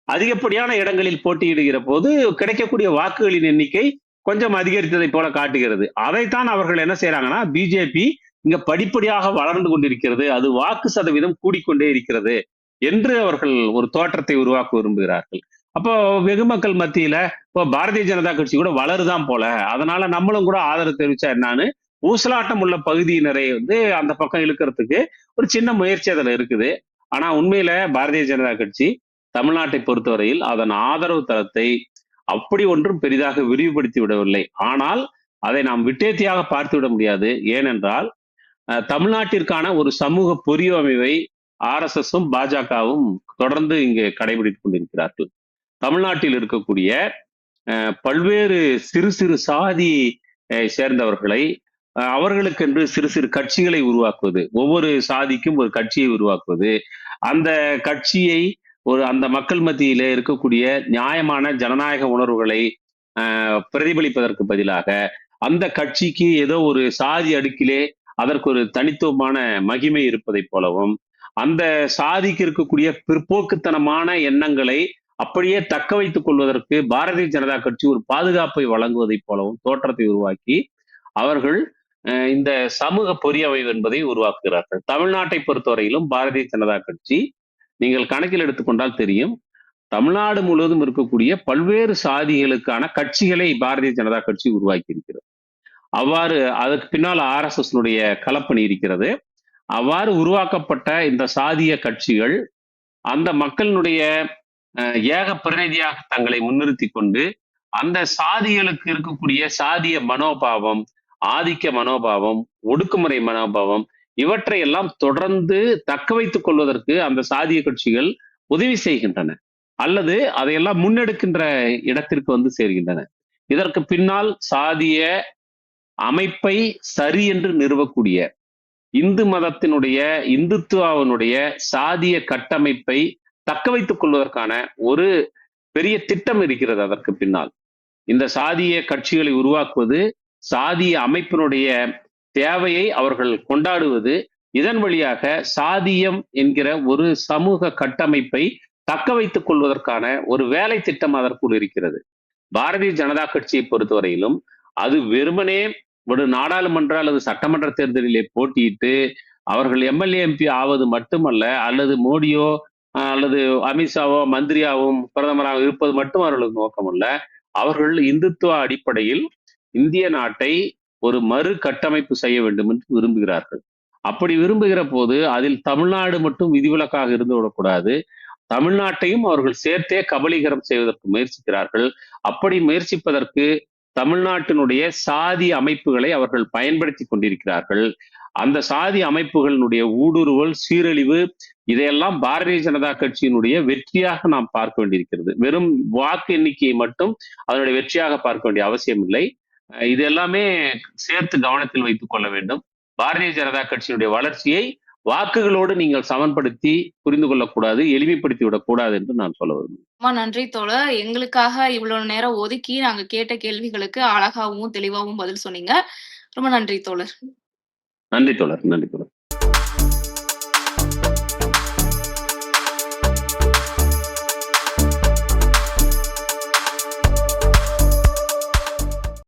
அதிகப்படியான இடங்களில் போட்டியிடுகிற போது கிடைக்கக்கூடிய வாக்குகளின் எண்ணிக்கை கொஞ்சம் அதிகரித்ததை போல காட்டுகிறது. அதைத்தான் அவர்கள் என்ன செய்யறாங்கன்னா, பிஜேபி இங்க படிப்படியாக வளர்ந்து கொண்டிருக்கிறது, அது வாக்கு சதவீதம் கூடிக்கொண்டே இருக்கிறது என்று அவர்கள் ஒரு தோற்றத்தை உருவாக்க விரும்புகிறார்கள். அப்போ வெகு மக்கள் மத்தியில இப்போ பாரதிய ஜனதா கட்சி கூட வளருதான் போல, அதனால நம்மளும் கூட ஆதரவு தெரிவிச்சா என்னான்னு ஊசலாட்டம் உள்ள பகுதியினரை அந்த பக்கம் இழுக்கிறதுக்கு ஒரு சின்ன முயற்சி அதுல இருக்குது. ஆனா உண்மையில பாரதிய ஜனதா கட்சி தமிழ்நாட்டை பொறுத்தவரையில் அதன் ஆதரவு தளத்தை அப்படி ஒன்றும் பெரிதாக விரிவுபடுத்தி விடவில்லை. ஆனால் அதை நாம் விட்டேத்தியாக பார்த்து விட முடியாது. ஏனென்றால் தமிழ்நாட்டிற்கான ஒரு சமூக பொறியமைவை RSSம் பாஜகவும் தொடர்ந்து இங்கே கடைபிடித்துக் கொண்டிருக்கிறார்கள். தமிழ்நாட்டில் இருக்கக்கூடிய பல்வேறு சிறு சிறு சாதி சேர்ந்தவர்களை அவர்களுக்கென்று சிறு சிறு கட்சிகளை உருவாக்குவது, ஒவ்வொரு சாதிக்கும் ஒரு கட்சியை உருவாக்குவது, அந்த கட்சியை அந்த மக்கள் மத்தியிலே இருக்கக்கூடிய நியாயமான ஜனநாயக உணர்வுகளை பிரதிபலிப்பதற்கு பதிலாக அந்த கட்சிக்கு ஏதோ ஒரு சாதி அடுக்கிலே அதற்கு ஒரு தனித்துவமான மகிமை இருப்பதை போலவும், அந்த சாதிக்கு இருக்கக்கூடிய பிற்போக்குத்தனமான எண்ணங்களை அப்படியே தக்க வைத்துக் கொள்வதற்கு பாரதிய ஜனதா கட்சி ஒரு பாதுகாப்பை வழங்குவதை போலவும் தோற்றத்தை உருவாக்கி அவர்கள் இந்த சமூக பொறியமைவு என்பதை உருவாக்குகிறார்கள். தமிழ்நாட்டை பொறுத்தவரையிலும் பாரதிய ஜனதா கட்சி நீங்கள் கணக்கில் எடுத்துக்கொண்டால் தெரியும், தமிழ்நாடு முழுவதும் இருக்கக்கூடிய பல்வேறு சாதிகளுக்கான கட்சிகளை பாரதிய ஜனதா கட்சி உருவாக்கி இருக்கிறது. அவ்வாறு அதுக்கு பின்னால் RSS கலப்பணி இருக்கிறது. அவ்வாறு உருவாக்கப்பட்ட இந்த சாதிய கட்சிகள் அந்த மக்களினுடைய ஏக பிரதிநிதியாக தங்களை முன்னிறுத்தி கொண்டு அந்த சாதிகளுக்கு இருக்கக்கூடிய சாதிய மனோபாவம், ஆதிக்க மனோபாவம், ஒடுக்குமுறை மனோபாவம் இவற்றை எல்லாம் தொடர்ந்து தக்க வைத்துக் கொள்வதற்கு அந்த சாதிய கட்சிகள் உதவி செய்கின்றன, அல்லது அதையெல்லாம் முன்னெடுக்கின்ற இடத்திற்கு சேர்கின்றன. இதற்கு பின்னால் சாதிய அமைப்பை சரி என்று நிறுவக்கூடிய இந்து மதத்தினுடைய இந்துத்துவாவினுடைய சாதிய கட்டமைப்பை தக்க வைத்துக் கொள்வதற்கான ஒரு பெரிய திட்டம் இருக்கிறது. அதற்கு பின்னால் இந்த சாதிய கட்சிகளை உருவாக்குவது, சாதிய அமைப்பினுடைய தேவையை அவர்கள் கொண்டாடுவது, இதன் வழியாக சாதியம் என்கிற ஒரு சமூக கட்டமைப்பை தக்க வைத்துக் கொள்வதற்கான ஒரு வேலை திட்டம் அதற்குள் இருக்கிறது. பாரதிய ஜனதா கட்சியை பொறுத்தவரையிலும் அது வெறுமனே ஒரு நாடாளுமன்ற அல்லது சட்டமன்ற தேர்தலிலே போட்டியிட்டு அவர்கள் MLA MP ஆவது மட்டுமல்ல, அல்லது மோடியோ அல்லது அமித்ஷாவோ மந்திரியாவும் பிரதமராக இருப்பது மட்டும் அவர்களுக்கு நோக்கம் அல்ல. அவர்கள் இந்துத்துவ அடிப்படையில் இந்திய நாட்டை ஒரு மறு கட்டமைப்பு செய்ய வேண்டும் என்று விரும்புகிறார்கள். அப்படி விரும்புகிற போது அதில் தமிழ்நாடு மட்டும் விதிவிலக்காக இருந்து விடக்கூடாது. தமிழ்நாட்டையும் அவர்கள் சேர்த்தே கபலீகரம் செய்வதற்கு முயற்சிக்கிறார்கள். அப்படி முயற்சிப்பதற்கு தமிழ்நாட்டினுடைய சாதி அமைப்புகளை அவர்கள் பயன்படுத்தி கொண்டிருக்கிறார்கள். அந்த சாதி அமைப்புகளினுடைய ஊடுருவல், சீரழிவு இதையெல்லாம் பாரதிய ஜனதா கட்சியினுடைய வெற்றியாக நாம் பார்க்க வேண்டியிருக்கிறது. வெறும் வாக்கு எண்ணிக்கையை மட்டும் அதனுடைய வெற்றியாக பார்க்க வேண்டிய அவசியம் இல்லை. இது எல்லாமே சேர்த்து கவனத்தில் வைத்துக் கொள்ள வேண்டும். பாரதிய ஜனதா கட்சியினுடைய வளர்ச்சியை வாக்குகளோடு நீங்கள் சமன்படுத்தி புரிந்து கொள்ளக்கூடாது, எளிமைப்படுத்தி விடக்கூடாது என்று நான் சொல்ல விரும்புகிறேன். ரொம்ப நன்றி தோழர். எங்களுக்காக இவ்வளவு நேரம் ஒதுக்கி நாங்க கேட்ட கேள்விகளுக்கு அழகாவும் தெளிவாகவும் பதில் சொன்னீங்க. ரொம்ப நன்றி தோழர். நன்றி தோழர். நன்றி தோழர்.